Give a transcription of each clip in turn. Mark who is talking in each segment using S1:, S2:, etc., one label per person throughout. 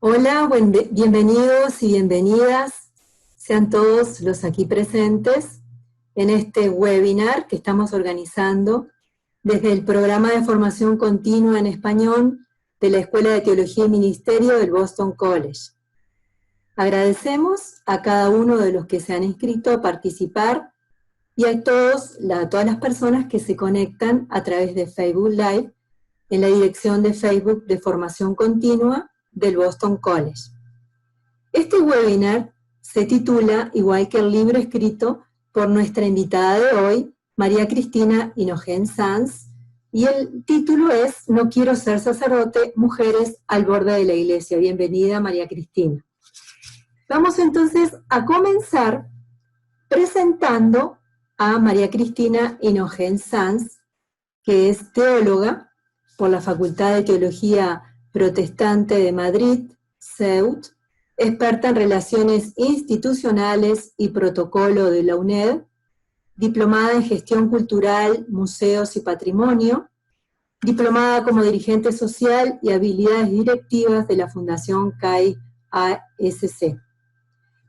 S1: Hola, bienvenidos y bienvenidas sean todos los aquí presentes en este webinar que estamos organizando desde el programa de formación continua en español de la Escuela de Teología y Ministerio del Boston College. Agradecemos a cada uno de los que se han inscrito a participar y a todas las personas que se conectan a través de Facebook Live en la dirección de Facebook de Formación Continua del Boston College. Este webinar se titula, igual que el libro escrito por nuestra invitada de hoy, María Cristina Hinojosa Sanz, y el título es No quiero ser sacerdote, mujeres al borde de la iglesia. Bienvenida, María Cristina. Vamos entonces a comenzar presentando a María Cristina Hinojosa Sanz, que es teóloga por la Facultad de Teología Protestante de Madrid, CEUT, experta en relaciones institucionales y protocolo de la UNED, diplomada en gestión cultural, museos y patrimonio, diplomada como dirigente social y habilidades directivas de la Fundación CAI-ASC.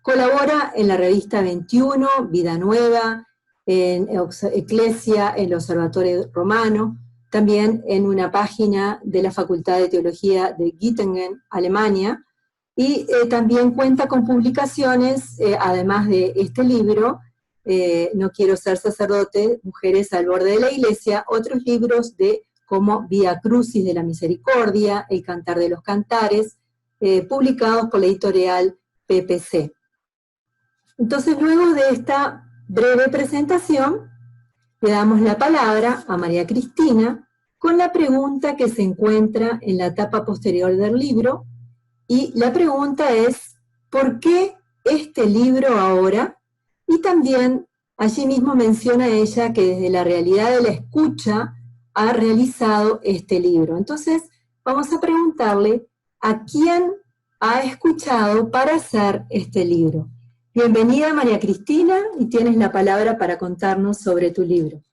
S1: Colabora en la revista 21, Vida Nueva, en Eclesia, en el Observatorio Romano, también en una página de la Facultad de Teología de Göttingen, Alemania, y también cuenta con publicaciones, además de este libro, No quiero ser sacerdote, mujeres al borde de la iglesia, otros libros como Vía Crucis de la Misericordia, El Cantar de los Cantares, publicados por la editorial PPC. Entonces, luego de esta breve presentación, le damos la palabra a María Cristina con la pregunta que se encuentra en la tapa posterior del libro, y la pregunta es, ¿por qué este libro ahora? Y también, allí mismo menciona ella que desde la realidad de la escucha ha realizado este libro. Entonces, vamos a preguntarle a quién ha escuchado para hacer este libro. Bienvenida, María Cristina, y tienes la palabra para contarnos sobre tu libro.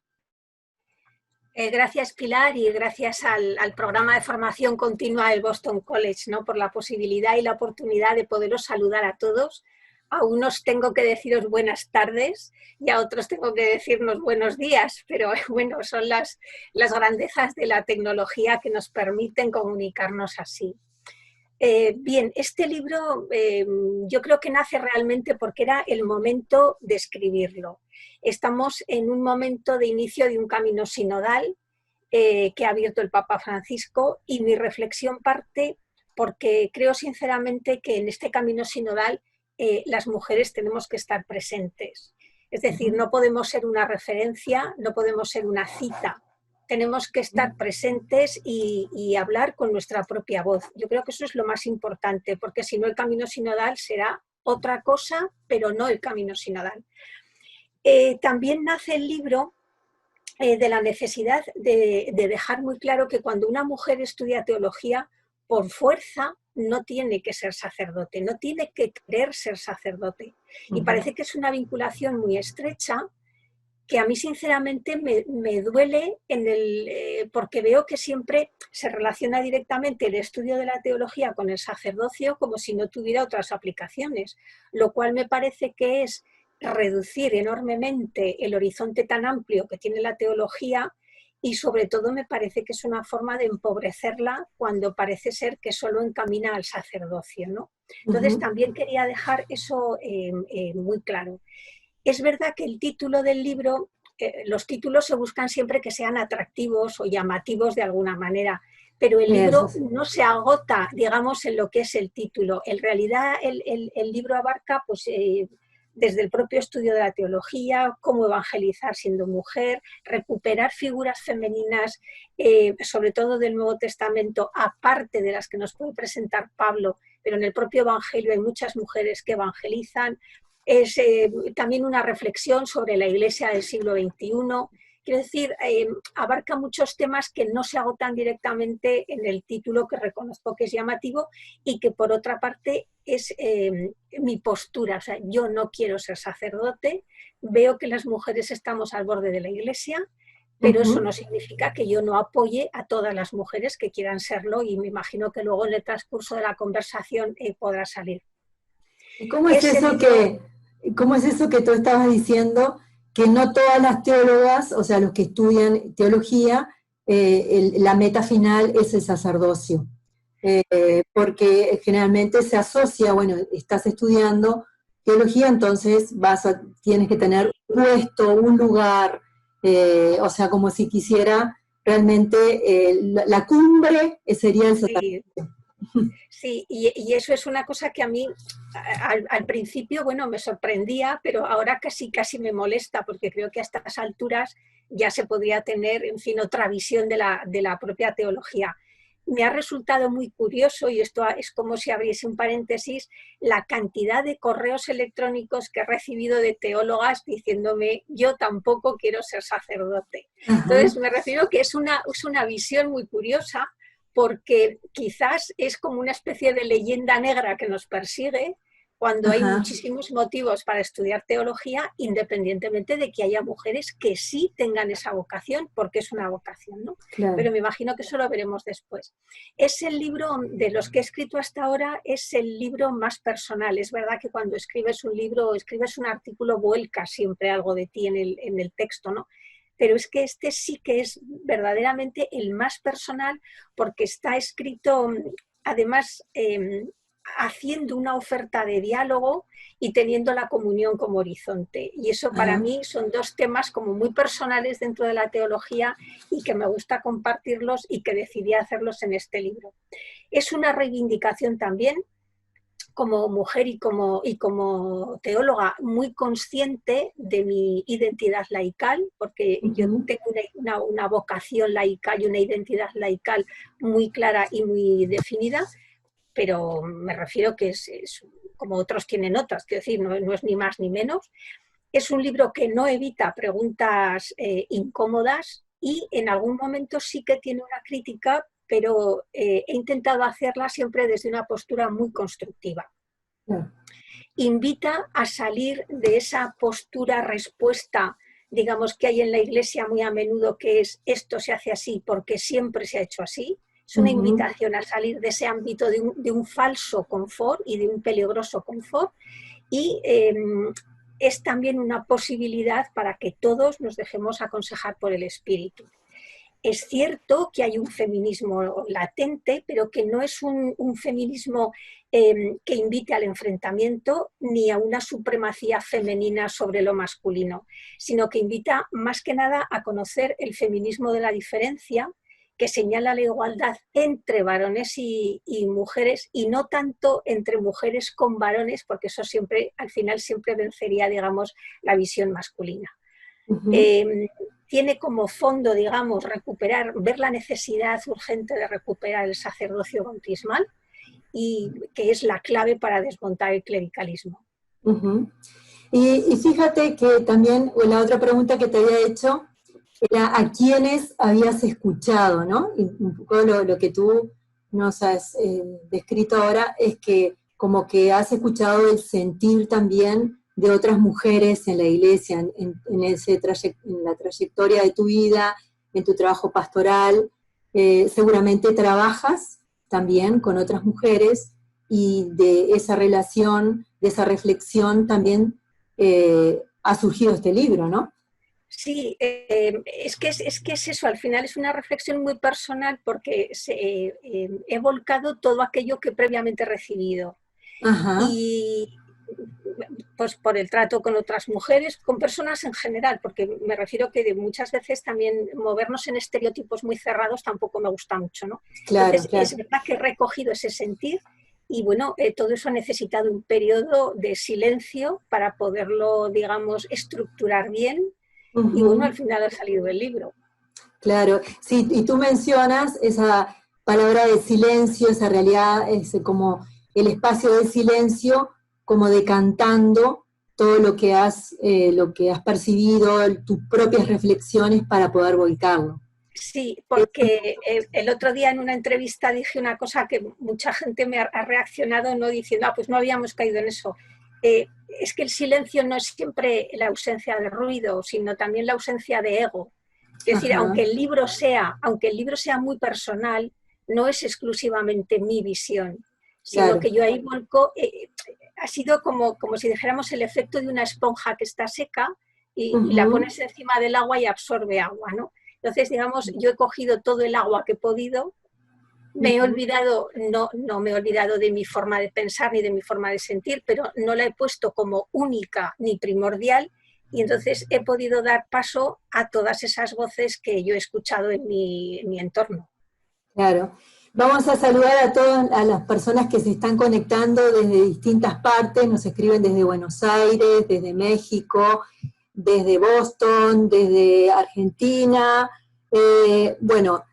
S2: Gracias, Pilar, y gracias al programa de formación continua del Boston College, ¿no?, por la posibilidad y la oportunidad de poderos saludar a todos. A unos tengo que deciros buenas tardes y a otros tengo que decirnos buenos días, pero bueno, son las grandezas de la tecnología que nos permiten comunicarnos así. Bien, este libro yo creo que nace realmente porque era el momento de escribirlo. Estamos en un momento de inicio de un camino sinodal que ha abierto el Papa Francisco, y mi reflexión parte porque creo sinceramente que en este camino sinodal las mujeres tenemos que estar presentes. Es decir, no podemos ser una referencia, no podemos ser una cita. Tenemos que estar presentes y hablar con nuestra propia voz. Yo creo que eso es lo más importante, porque si no el camino sinodal será otra cosa, pero no el camino sinodal. También nace el libro de la necesidad de dejar muy claro que cuando una mujer estudia teología, por fuerza no tiene que ser sacerdote, no tiene que querer ser sacerdote. Y parece que es una vinculación muy estrecha, que a mí sinceramente me duele porque veo que siempre se relaciona directamente el estudio de la teología con el sacerdocio como si no tuviera otras aplicaciones, lo cual me parece que es reducir enormemente el horizonte tan amplio que tiene la teología, y sobre todo me parece que es una forma de empobrecerla cuando parece ser que solo encamina al sacerdocio, ¿no? Entonces también quería dejar eso muy claro. Es verdad que el título del libro, los títulos se buscan siempre que sean atractivos o llamativos de alguna manera, pero el libro no se agota, digamos, en lo que es el título. En realidad el libro abarca pues, desde el propio estudio de la teología, cómo evangelizar siendo mujer, recuperar figuras femeninas, sobre todo del Nuevo Testamento, aparte de las que nos puede presentar Pablo, pero en el propio Evangelio hay muchas mujeres que evangelizan. Es también una reflexión sobre la Iglesia del siglo XXI. Quiero decir, abarca muchos temas que no se agotan directamente en el título, que reconozco que es llamativo, y que por otra parte es mi postura. O sea, yo no quiero ser sacerdote, veo que las mujeres estamos al borde de la Iglesia, pero eso no significa que yo no apoye a todas las mujeres que quieran serlo, y me imagino que luego en el transcurso de la conversación podrá salir.
S1: ¿Y cómo es eso que tú estabas diciendo, que no todas las teólogas, o sea, los que estudian teología, la meta final es el sacerdocio? Porque generalmente se asocia, bueno, estás estudiando teología, entonces tienes que tener un puesto, un lugar, o sea, como si quisiera realmente la cumbre sería el sacerdocio.
S2: Sí, y eso es una cosa que a mí al principio, bueno, me sorprendía, pero ahora casi me molesta, porque creo que a estas alturas ya se podría tener, en fin, otra visión de la propia teología. Me ha resultado muy curioso, y esto es como si abriese un paréntesis, la cantidad de correos electrónicos que he recibido de teólogas diciéndome: yo tampoco quiero ser sacerdote. Entonces me refiero que es una visión muy curiosa, porque quizás es como una especie de leyenda negra que nos persigue cuando hay muchísimos motivos para estudiar teología, independientemente de que haya mujeres que sí tengan esa vocación, porque es una vocación, ¿no? Claro. Pero me imagino que eso lo veremos después. Es el libro, de los que he escrito hasta ahora, es el libro más personal. Es verdad que cuando escribes un libro, escribes un artículo, vuelcas siempre algo de ti en el texto, ¿no? Pero es que este sí que es verdaderamente el más personal, porque está escrito, además, haciendo una oferta de diálogo y teniendo la comunión como horizonte. Y eso para mí son dos temas como muy personales dentro de la teología, y que me gusta compartirlos, y que decidí hacerlos en este libro. Es una reivindicación también, como mujer y como teóloga, muy consciente de mi identidad laical, porque yo tengo una vocación laical y una identidad laical muy clara y muy definida, pero me refiero que es como otros tienen otras, quiero decir, no es ni más ni menos. Es un libro que no evita preguntas incómodas, y en algún momento sí que tiene una crítica, pero he intentado hacerla siempre desde una postura muy constructiva. Invita a salir de esa postura respuesta, digamos, que hay en la Iglesia muy a menudo, que es: esto se hace así porque siempre se ha hecho así. Es una invitación a salir de ese ámbito de un falso confort y de un peligroso confort, y es también una posibilidad para que todos nos dejemos aconsejar por el Espíritu. Es cierto que hay un feminismo latente, pero que no es un feminismo que invite al enfrentamiento ni a una supremacía femenina sobre lo masculino, sino que invita más que nada a conocer el feminismo de la diferencia, que señala la igualdad entre varones y mujeres, y no tanto entre mujeres con varones, porque eso siempre, al final, siempre vencería, digamos, la visión masculina. Tiene como fondo, digamos, ver la necesidad urgente de recuperar el sacerdocio bautismal, y que es la clave para desmontar el clericalismo.
S1: Y fíjate que también la otra pregunta que te había hecho era a quiénes habías escuchado, ¿no? Y un poco lo que tú nos has descrito ahora es que como que has escuchado el sentir también de otras mujeres en la Iglesia, en la trayectoria de tu vida, en tu trabajo pastoral. Seguramente trabajas también con otras mujeres, y de esa relación, de esa reflexión también ha surgido este libro, ¿no?
S2: Sí, es que es eso, al final es una reflexión muy personal, porque he volcado todo aquello que previamente he recibido. Y pues por el trato con otras mujeres, con personas en general, porque me refiero que muchas veces también movernos en estereotipos muy cerrados tampoco me gusta mucho, ¿no?
S1: Claro,
S2: entonces, es verdad que he recogido ese sentir, y bueno, todo eso ha necesitado un periodo de silencio para poderlo, digamos, estructurar bien, y bueno, al final ha salido el libro.
S1: Claro, sí, y tú mencionas esa palabra de silencio, esa realidad, como el espacio de silencio, como decantando todo lo que has percibido, tus propias reflexiones para poder volcarlo.
S2: Sí, porque el otro día en una entrevista dije una cosa que mucha gente me ha reaccionado, no diciendo: pues no habíamos caído en eso. Es que el silencio no es siempre la ausencia de ruido, sino también la ausencia de ego. Es decir,
S1: Ajá,
S2: aunque el libro sea muy personal, no es exclusivamente mi visión, sino
S1: claro.
S2: que yo ahí volco, ha sido como si dijéramos el efecto de una esponja que está seca y la
S1: Ujú.
S2: pones encima del agua y absorbe agua, ¿no? Entonces, digamos, yo he cogido todo el agua que he podido, me he
S1: Ujú.
S2: olvidado, no me he olvidado de mi forma de pensar ni de mi forma de sentir, pero no la he puesto como única ni primordial, y entonces he podido dar paso a todas esas voces que yo he escuchado en mi entorno.
S1: Claro. Vamos a saludar a todas a las personas que se están conectando desde distintas partes, nos escriben desde Buenos Aires, desde México, desde Boston, desde Argentina. Bueno,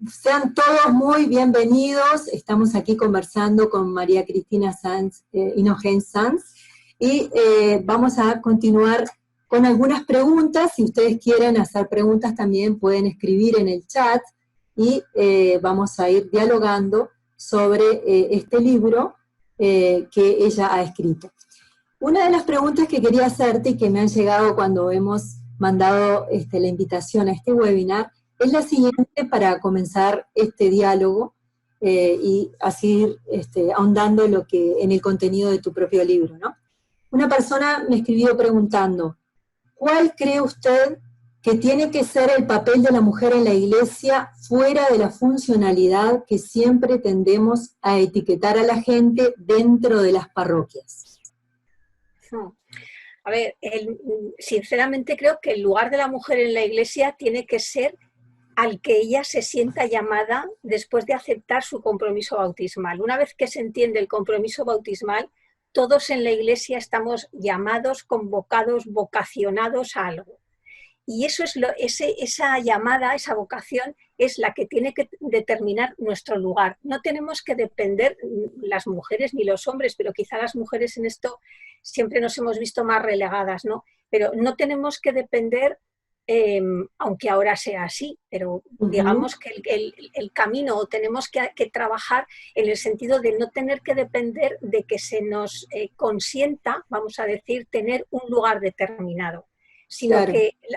S1: sean todos muy bienvenidos. Estamos aquí conversando con María Cristina Sanz, Inogen Sanz, y vamos a continuar con algunas preguntas. Si ustedes quieren hacer preguntas también pueden escribir en el chat y vamos a ir dialogando sobre este libro que ella ha escrito. Una de las preguntas que quería hacerte y que me han llegado cuando hemos mandado la invitación a este webinar es la siguiente para comenzar este diálogo y así ir ahondando en el contenido de tu propio libro, ¿no? Una persona me escribió preguntando, ¿cuál cree usted que tiene que ser el papel de la mujer en la iglesia fuera de la funcionalidad que siempre tendemos a etiquetar a la gente dentro de las parroquias?
S2: A ver, sinceramente creo que el lugar de la mujer en la iglesia tiene que ser al que ella se sienta llamada después de aceptar su compromiso bautismal. Una vez que se entiende el compromiso bautismal, todos en la iglesia estamos llamados, convocados, vocacionados a algo. Y eso es esa llamada, esa vocación, es la que tiene que determinar nuestro lugar. No tenemos que depender las mujeres ni los hombres, pero quizá las mujeres en esto siempre nos hemos visto más relegadas, ¿no? Pero no tenemos que depender, aunque ahora sea así, pero digamos que el camino tenemos que trabajar en el sentido de no tener que depender de que se nos consienta, vamos a decir, tener un lugar determinado.
S1: Claro.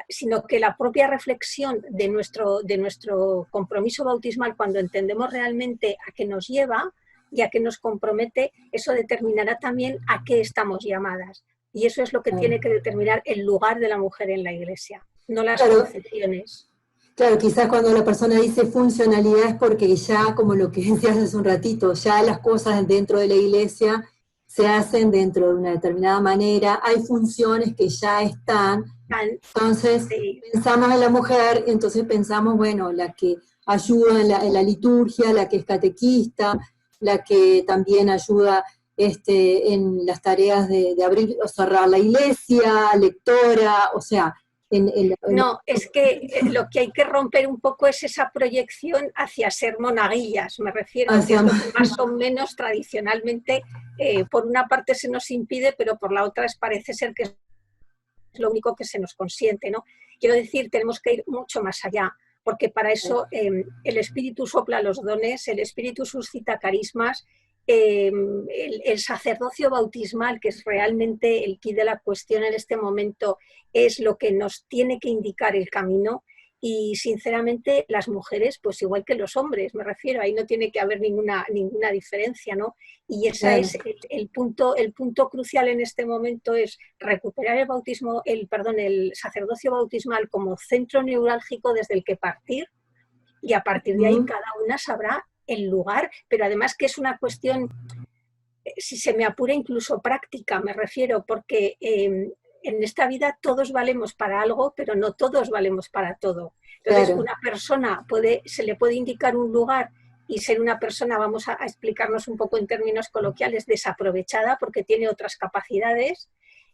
S2: Sino que la propia reflexión de nuestro compromiso bautismal, cuando entendemos realmente a qué nos lleva y a qué nos compromete, eso determinará también a qué estamos llamadas. Y eso es lo que tiene que determinar el lugar de la mujer en la iglesia, no las
S1: Claro,
S2: concepciones.
S1: claro, quizás cuando la persona dice funcionalidad es porque ya, como lo que decías hace un ratito, ya las cosas dentro de la iglesia se hacen dentro de una determinada manera, hay funciones que ya están, entonces
S2: Sí.
S1: pensamos en la mujer, entonces pensamos, bueno, la que ayuda en la liturgia, la que es catequista, la que también ayuda en las tareas de abrir o cerrar la iglesia, lectora, o sea,
S2: No, es que lo que hay que romper un poco es esa proyección hacia ser monaguillas, me refiero, que
S1: hacia,
S2: es lo que más o menos tradicionalmente, por una parte se nos impide, pero por la otra parece ser que es lo único que se nos consiente, ¿no? Quiero decir, tenemos que ir mucho más allá, porque para eso el Espíritu sopla los dones, el Espíritu suscita carismas, el sacerdocio bautismal, que es realmente el quid de la cuestión en este momento, es lo que nos tiene que indicar el camino. Y sinceramente las mujeres, pues igual que los hombres, me refiero, ahí no tiene que haber ninguna diferencia, ¿no? Y ese
S1: claro,
S2: es el punto crucial en este momento, es recuperar el sacerdocio bautismal como centro neurálgico desde el que partir, y a partir de ahí cada una sabrá el lugar, pero además que es una cuestión, si se me apura, incluso práctica, me refiero, porque en esta vida todos valemos para algo, pero no todos valemos para todo. Entonces,
S1: claro.
S2: una persona se le puede indicar un lugar y ser una persona, vamos a explicarnos un poco en términos coloquiales, desaprovechada porque tiene otras capacidades.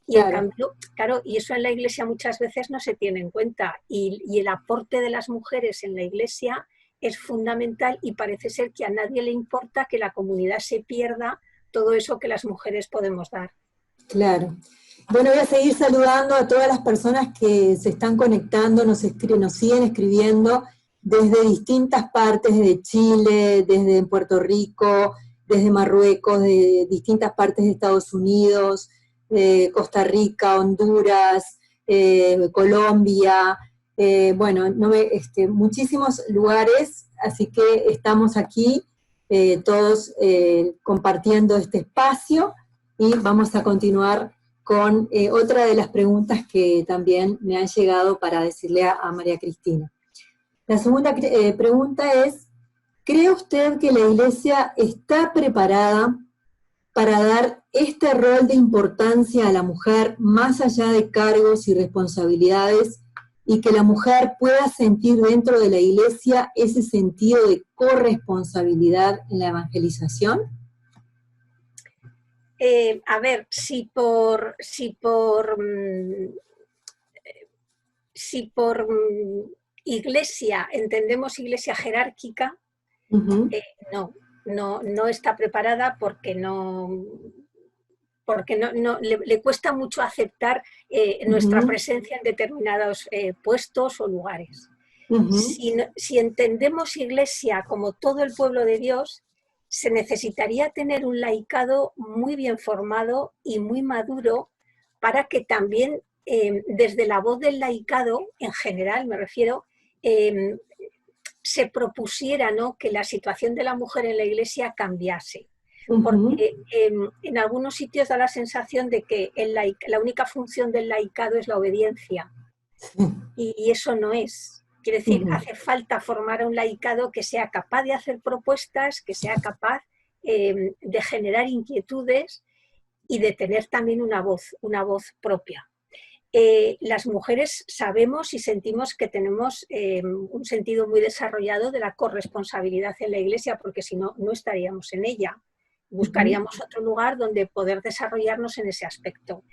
S2: Y en
S1: Claro,
S2: cambio, claro, y eso en la iglesia muchas veces no se tiene en cuenta. Y el aporte de las mujeres en la iglesia es fundamental, y parece ser que a nadie le importa que la comunidad se pierda todo eso que las mujeres podemos dar.
S1: claro. Bueno, voy a seguir saludando a todas las personas que se están conectando, nos siguen escribiendo desde distintas partes, desde Chile, desde Puerto Rico, desde Marruecos, de distintas partes de Estados Unidos, Costa Rica, Honduras, Colombia, bueno, muchísimos lugares, así que estamos aquí todos compartiendo este espacio y vamos a continuar con otra de las preguntas que también me han llegado para decirle a María Cristina. La segunda pregunta es, ¿cree usted que la Iglesia está preparada para dar este rol de importancia a la mujer más allá de cargos y responsabilidades y que la mujer pueda sentir dentro de la Iglesia ese sentido de corresponsabilidad en la evangelización?
S2: A ver, si por iglesia entendemos iglesia jerárquica, no está preparada porque le cuesta mucho aceptar nuestra presencia en determinados puestos o lugares. Si entendemos iglesia como todo el pueblo de Dios, se necesitaría tener un laicado muy bien formado y muy maduro para que también desde la voz del laicado, en general me refiero, se propusiera, ¿no?, que la situación de la mujer en la iglesia cambiase. Porque en algunos sitios da la sensación de que la única función del laicado es la obediencia. Y eso no es. Quiere decir, hace falta formar a un laicado que sea capaz de hacer propuestas, que sea capaz de generar inquietudes y de tener también una voz propia. Las mujeres sabemos y sentimos que tenemos un sentido muy desarrollado de la corresponsabilidad en la iglesia, porque si no, no estaríamos en ella. Buscaríamos otro lugar donde poder desarrollarnos en ese aspecto.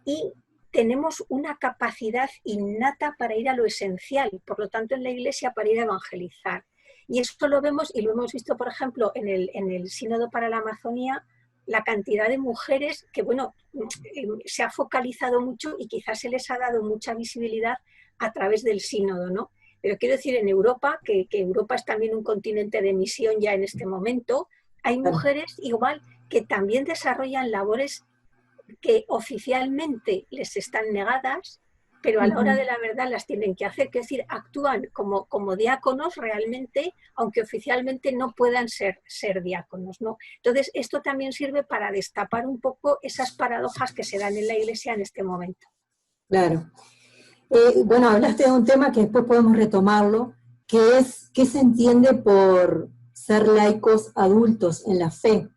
S2: Y tenemos una capacidad innata para ir a lo esencial, por lo tanto en la iglesia para ir a evangelizar. Y esto lo vemos y lo hemos visto, por ejemplo, en el Sínodo para la Amazonía, la cantidad de mujeres que, bueno, se ha focalizado mucho y quizás se les ha dado mucha visibilidad a través del sínodo, ¿no? Pero quiero decir, en Europa, que Europa es también un continente de misión ya en este momento, hay mujeres igual que también desarrollan labores que oficialmente les están negadas, pero a la hora de la verdad las tienen que hacer, que es decir, actúan como diáconos realmente, aunque oficialmente no puedan ser diáconos, ¿no? Entonces, esto también sirve para destapar un poco esas paradojas que se dan en la Iglesia en este momento.
S1: Claro. Bueno, hablaste de un tema que después podemos retomarlo, que es qué se entiende por ser laicos adultos en la fe,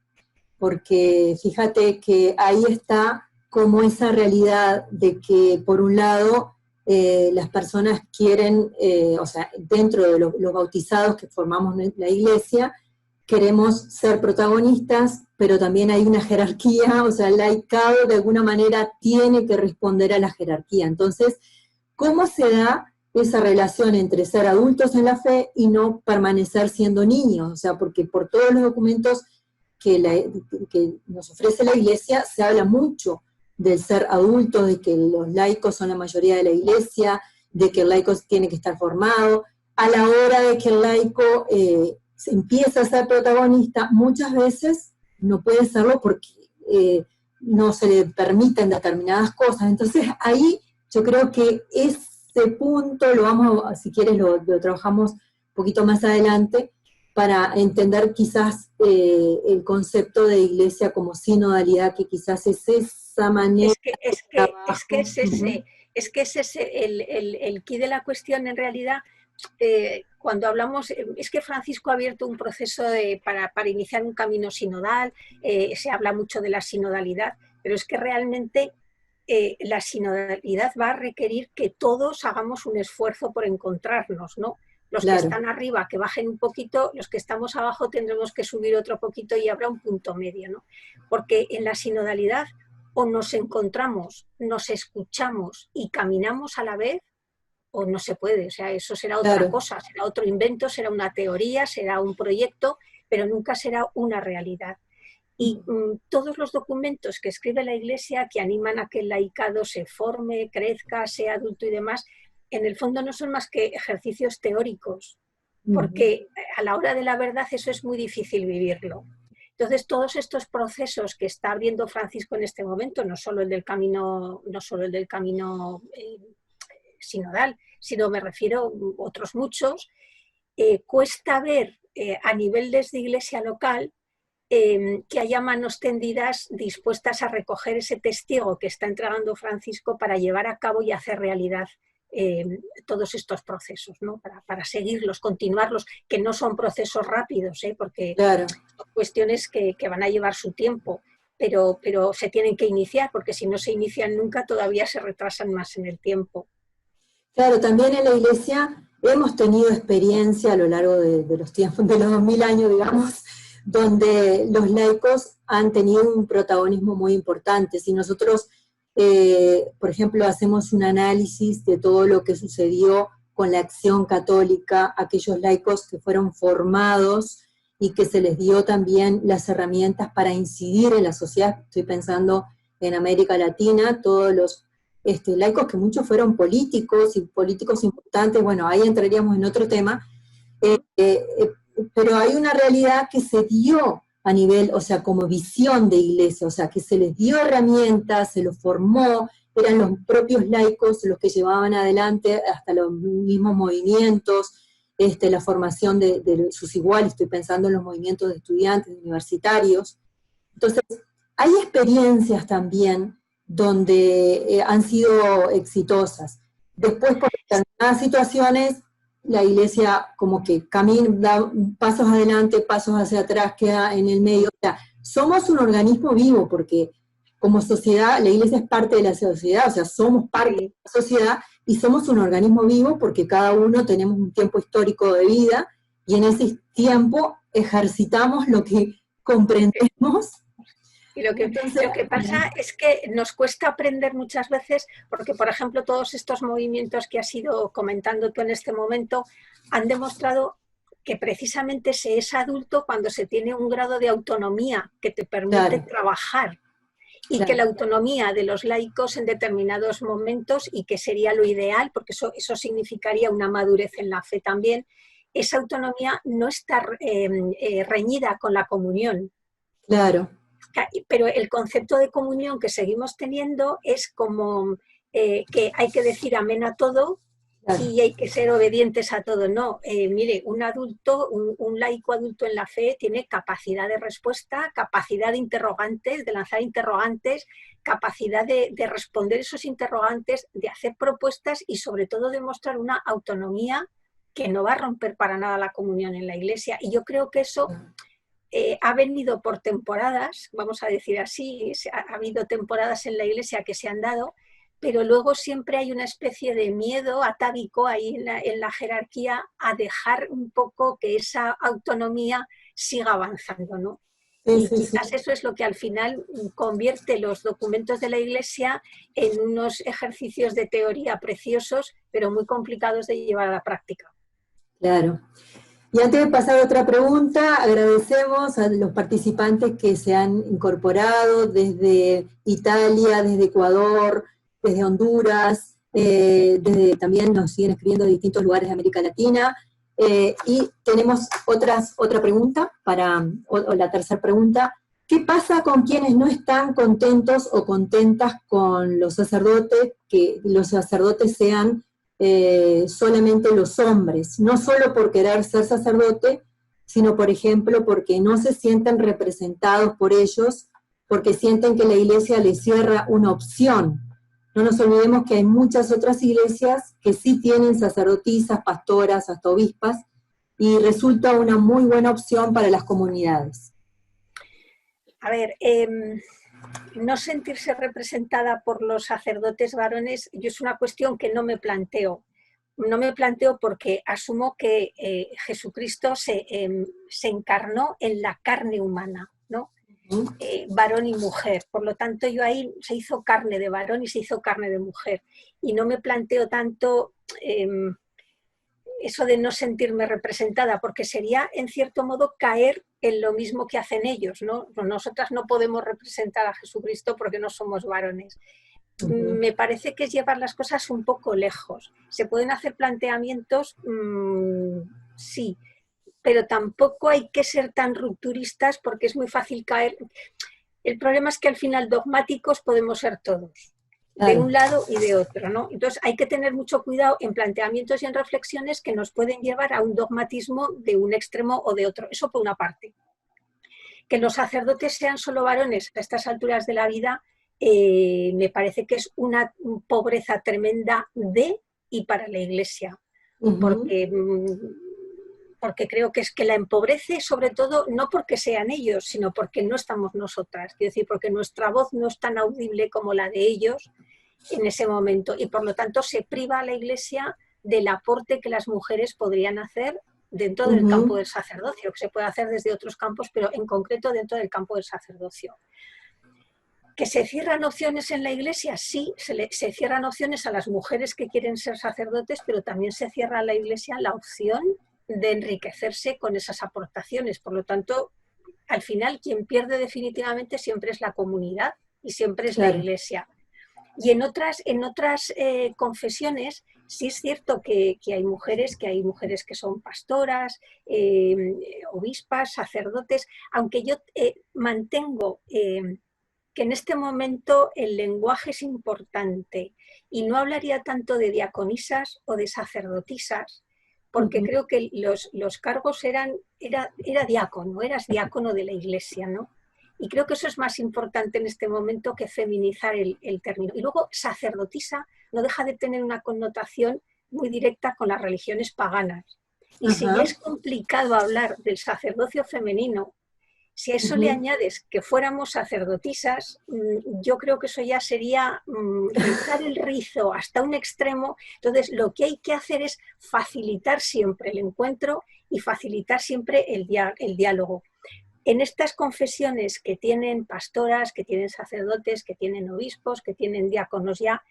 S1: porque fíjate que ahí está como esa realidad de que por un lado las personas quieren, o sea, dentro de los bautizados que formamos la iglesia, queremos ser protagonistas, pero también hay una jerarquía, o sea, el laicado de alguna manera tiene que responder a la jerarquía. Entonces, ¿cómo se da esa relación entre ser adultos en la fe y no permanecer siendo niños? O sea, porque por todos los documentos que nos ofrece la iglesia se habla mucho del ser adulto, de que los laicos son la mayoría de la iglesia, de que el laico tiene que estar formado. A la hora de que el laico se empieza a ser protagonista, muchas veces no puede serlo porque no se le permiten determinadas cosas. Entonces ahí yo creo que ese punto lo vamos a, si quieres lo trabajamos un poquito más adelante, para entender quizás el concepto de iglesia como sinodalidad, que quizás es esa manera.
S2: Es que es ese el quid de la cuestión en realidad. Cuando hablamos, es que Francisco ha abierto un proceso para iniciar un camino sinodal, se habla mucho de la sinodalidad, pero es que realmente la sinodalidad va a requerir que todos hagamos un esfuerzo por encontrarnos, ¿no? Los que están arriba que bajen un poquito, los que estamos abajo tendremos que subir otro poquito y habrá un punto medio, ¿no? Porque en la sinodalidad o nos encontramos, nos escuchamos y caminamos a la vez, o no se puede, o sea, eso será otra cosa, será otro invento, será una teoría, será un proyecto, pero nunca será una realidad. Y todos los documentos que escribe la Iglesia que animan a que el laicado se forme, crezca, sea adulto y demás, en el fondo no son más que ejercicios teóricos, porque a la hora de la verdad eso es muy difícil vivirlo. Entonces, todos estos procesos que está abriendo Francisco en este momento, no solo el del camino sinodal, sino me refiero a otros muchos, cuesta ver a nivel desde iglesia local que haya manos tendidas dispuestas a recoger ese testigo que está entregando Francisco para llevar a cabo y hacer realidad todos estos procesos, ¿no? Para seguirlos, continuarlos, que no son procesos rápidos, porque
S1: Claro.
S2: son cuestiones que van a llevar su tiempo, pero se tienen que iniciar, porque si no se inician nunca todavía se retrasan más en el tiempo.
S1: Claro, también en la Iglesia hemos tenido experiencia a lo largo de los tiempos, de los 2000 años, digamos, donde los laicos han tenido un protagonismo muy importante. Si nosotros, por ejemplo, hacemos un análisis de todo lo que sucedió con la Acción Católica, aquellos laicos que fueron formados y que se les dio también las herramientas para incidir en la sociedad, estoy pensando en América Latina, todos los laicos que muchos fueron políticos y políticos importantes, bueno, ahí entraríamos en otro tema, pero hay una realidad que se dio a nivel, o sea, como visión de iglesia, o sea, que se les dio herramientas, se los formó, eran los propios laicos los que llevaban adelante hasta los mismos movimientos, la formación de sus iguales, estoy pensando en los movimientos de estudiantes, universitarios. Entonces, hay experiencias también donde han sido exitosas. Después, por determinadas situaciones, la iglesia como que camina, da pasos adelante, pasos hacia atrás, queda en el medio. O sea, somos un organismo vivo porque como sociedad, la iglesia es parte de la sociedad, o sea, somos parte de la sociedad y somos un organismo vivo porque cada uno tenemos un tiempo histórico de vida y en ese tiempo ejercitamos lo que comprendemos.
S2: Y lo que pasa es que nos cuesta aprender muchas veces, porque, por ejemplo, todos estos movimientos que has ido comentando tú en este momento han demostrado que precisamente se es adulto cuando se tiene un grado de autonomía que te permite trabajar. Y que la autonomía de los laicos en determinados momentos, y que sería lo ideal, porque eso significaría una madurez en la fe también, esa autonomía no está reñida con la comunión.
S1: Claro.
S2: Pero el concepto de comunión que seguimos teniendo es como que hay que decir amén a todo, claro, y hay que ser obedientes a todo. No, mire, un adulto, un laico adulto en la fe tiene capacidad de respuesta, capacidad de interrogantes, de lanzar interrogantes, capacidad de responder esos interrogantes, de hacer propuestas y sobre todo de mostrar una autonomía que no va a romper para nada la comunión en la Iglesia. Y yo creo que eso ha venido por temporadas, vamos a decir así, ha habido temporadas en la Iglesia que se han dado, pero luego siempre hay una especie de miedo atávico ahí en la jerarquía a dejar un poco que esa autonomía siga avanzando, ¿no? Y quizás eso es lo que al final convierte los documentos de la Iglesia en unos ejercicios de teoría preciosos, pero muy complicados de llevar a la práctica.
S1: Claro. Y antes de pasar a otra pregunta, agradecemos a los participantes que se han incorporado desde Italia, desde Ecuador, desde Honduras, también nos siguen escribiendo de distintos lugares de América Latina. Y tenemos otra pregunta, o la tercera pregunta. ¿Qué pasa con quienes no están contentos o contentas con los sacerdotes, que los sacerdotes sean solamente los hombres, no solo por querer ser sacerdote, sino por ejemplo porque no se sienten representados por ellos, porque sienten que la iglesia les cierra una opción? No nos olvidemos que hay muchas otras iglesias que sí tienen sacerdotisas, pastoras, hasta obispas, y resulta una muy buena opción para las comunidades.
S2: A ver, no sentirse representada por los sacerdotes varones, yo es una cuestión que no me planteo. No me planteo porque asumo que Jesucristo se encarnó en la carne humana, ¿no? Varón y mujer. Por lo tanto, yo ahí se hizo carne de varón y se hizo carne de mujer. Y no me planteo tanto eso de no sentirme representada, porque sería, en cierto modo, caer en lo mismo que hacen ellos, ¿no? Nosotras no podemos representar a Jesucristo porque no somos varones. Me parece que es llevar las cosas un poco lejos. Se pueden hacer planteamientos, sí, pero tampoco hay que ser tan rupturistas porque es muy fácil caer. El problema es que al final dogmáticos podemos ser todos. de un lado y de otro, ¿no? Entonces hay que tener mucho cuidado en planteamientos y en reflexiones que nos pueden llevar a un dogmatismo de un extremo o de otro. Eso por una parte. Que los sacerdotes sean solo varones a estas alturas de la vida me parece que es una pobreza tremenda de y para la Iglesia, porque creo que es que la empobrece sobre todo no porque sean ellos, sino porque no estamos nosotras, quiero decir, porque nuestra voz no es tan audible como la de ellos en ese momento y por lo tanto se priva a la Iglesia del aporte que las mujeres podrían hacer dentro del campo del sacerdocio, que se puede hacer desde otros campos, pero en concreto dentro del campo del sacerdocio. ¿Que se cierran opciones en la Iglesia? Sí, se cierran opciones a las mujeres que quieren ser sacerdotes, pero también se cierra a la Iglesia la opción de enriquecerse con esas aportaciones. Por lo tanto, al final quien pierde definitivamente siempre es la comunidad y siempre es la Iglesia. Y en otras confesiones sí es cierto que hay mujeres que son pastoras, obispas, sacerdotes, aunque yo mantengo que en este momento el lenguaje es importante y no hablaría tanto de diaconisas o de sacerdotisas, porque creo que los cargos era diácono, eras diácono de la Iglesia, ¿no? Y creo que eso es más importante en este momento que feminizar el término. Y luego, sacerdotisa no deja de tener una connotación muy directa con las religiones paganas. Y si ya es complicado hablar del sacerdocio femenino, si a eso le añades que fuéramos sacerdotisas, yo creo que eso ya sería rizar el rizo hasta un extremo. Entonces, lo que hay que hacer es facilitar siempre el encuentro y facilitar siempre el diálogo. En estas confesiones que tienen pastoras, que tienen sacerdotes, que tienen obispos, que tienen diáconos ya,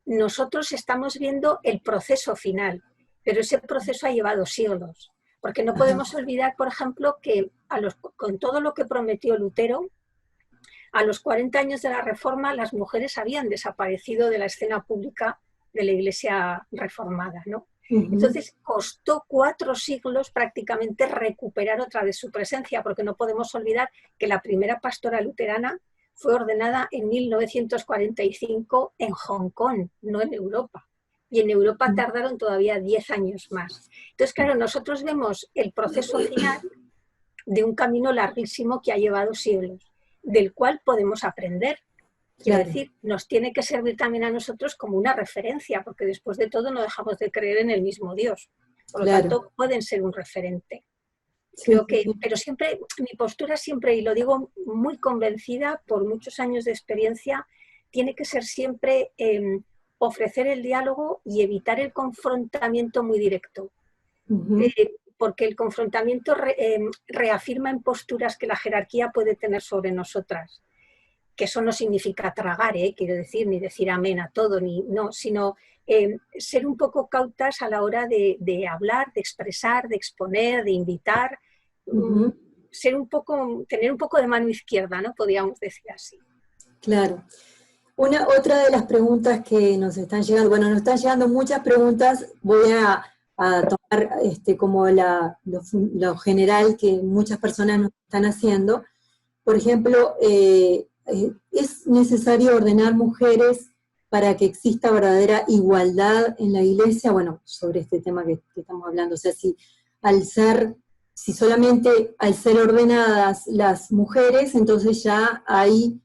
S2: nosotros estamos viendo el proceso final, pero ese proceso ha llevado siglos, porque no podemos olvidar, por ejemplo, que con todo lo que prometió Lutero, a los 40 años de la Reforma las mujeres habían desaparecido de la escena pública de la Iglesia reformada, ¿no? Entonces costó 4 siglos prácticamente recuperar otra vez su presencia, porque no podemos olvidar que la primera pastora luterana fue ordenada en 1945 en Hong Kong, no en Europa. Y en Europa tardaron todavía 10 años más. Entonces, claro, nosotros vemos el proceso final de un camino larguísimo que ha llevado siglos, del cual podemos aprender. Quiero decir, nos tiene que servir también a nosotros como una referencia, porque después de todo no dejamos de creer en el mismo Dios. Por lo tanto, pueden ser un referente. Creo que, pero siempre, mi postura siempre, y lo digo muy convencida por muchos años de experiencia, tiene que ser siempre ofrecer el diálogo y evitar el confrontamiento muy directo. Porque el confrontamiento reafirma en posturas que la jerarquía puede tener sobre nosotras. Que eso no significa tragar, quiero decir, ni decir amén a todo, sino ser un poco cautas a la hora de hablar, de expresar, de exponer, de invitar, tener un poco de mano izquierda, ¿no? Podríamos decir así.
S1: Claro. Otra de las preguntas que nos están llegando, bueno, nos están llegando muchas preguntas, voy a tomar como lo general que muchas personas nos están haciendo. Por ejemplo, ¿es necesario ordenar mujeres para que exista verdadera igualdad en la Iglesia? Bueno, sobre este tema que estamos hablando, o sea, si solamente al ser ordenadas las mujeres, entonces ya ahí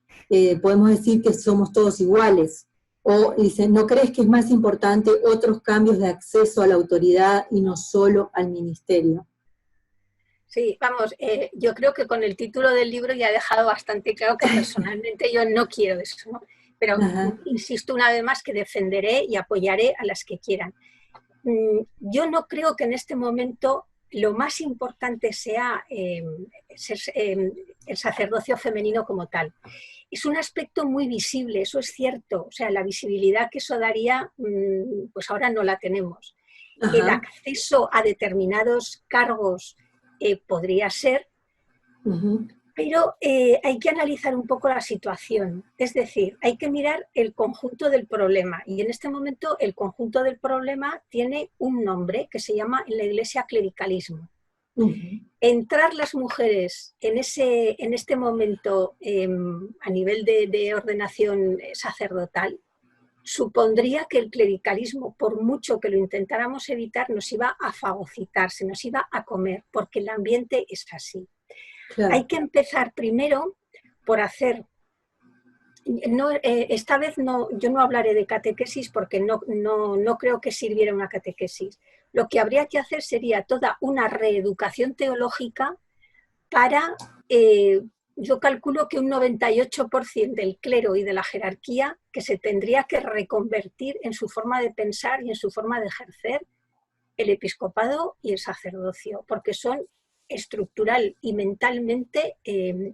S1: podemos decir que somos todos iguales. O dicen, ¿no crees que es más importante otros cambios de acceso a la autoridad y no solo al ministerio?
S2: Sí, vamos, yo creo que con el título del libro ya he dejado bastante claro que personalmente yo no quiero eso, ¿no? Pero insisto una vez más que defenderé y apoyaré a las que quieran. Yo no creo que en este momento lo más importante sea el sacerdocio femenino como tal. Es un aspecto muy visible, eso es cierto. O sea, la visibilidad que eso daría, pues ahora no la tenemos. El acceso a determinados cargos podría ser, pero hay que analizar un poco la situación. Es decir, hay que mirar el conjunto del problema. Y en este momento el conjunto del problema tiene un nombre que se llama en la Iglesia clericalismo. entrar las mujeres en este momento a nivel de ordenación sacerdotal supondría que el clericalismo, por mucho que lo intentáramos evitar, nos iba a fagocitar, se nos iba a comer, porque el ambiente es así.
S1: Claro.
S2: Hay que empezar primero por hacer... No, esta vez yo no hablaré de catequesis porque no creo que sirviera una catequesis. Lo que habría que hacer sería toda una reeducación teológica para, yo calculo que un 98% del clero y de la jerarquía que se tendría que reconvertir en su forma de pensar y en su forma de ejercer el episcopado y el sacerdocio, porque son estructural y mentalmente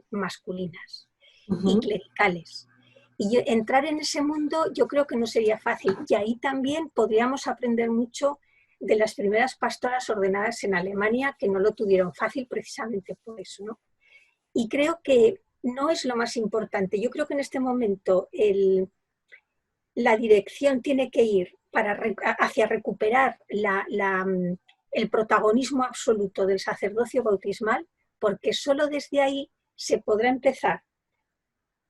S2: masculinas y clericales. Y entrar en ese mundo yo creo que no sería fácil. Y ahí también podríamos aprender mucho de las primeras pastoras ordenadas en Alemania, que no lo tuvieron fácil precisamente por eso, ¿no? Y creo que no es lo más importante. Yo creo que en este momento la dirección tiene que ir hacia recuperar el protagonismo absoluto del sacerdocio bautismal, porque solo desde ahí se podrá empezar,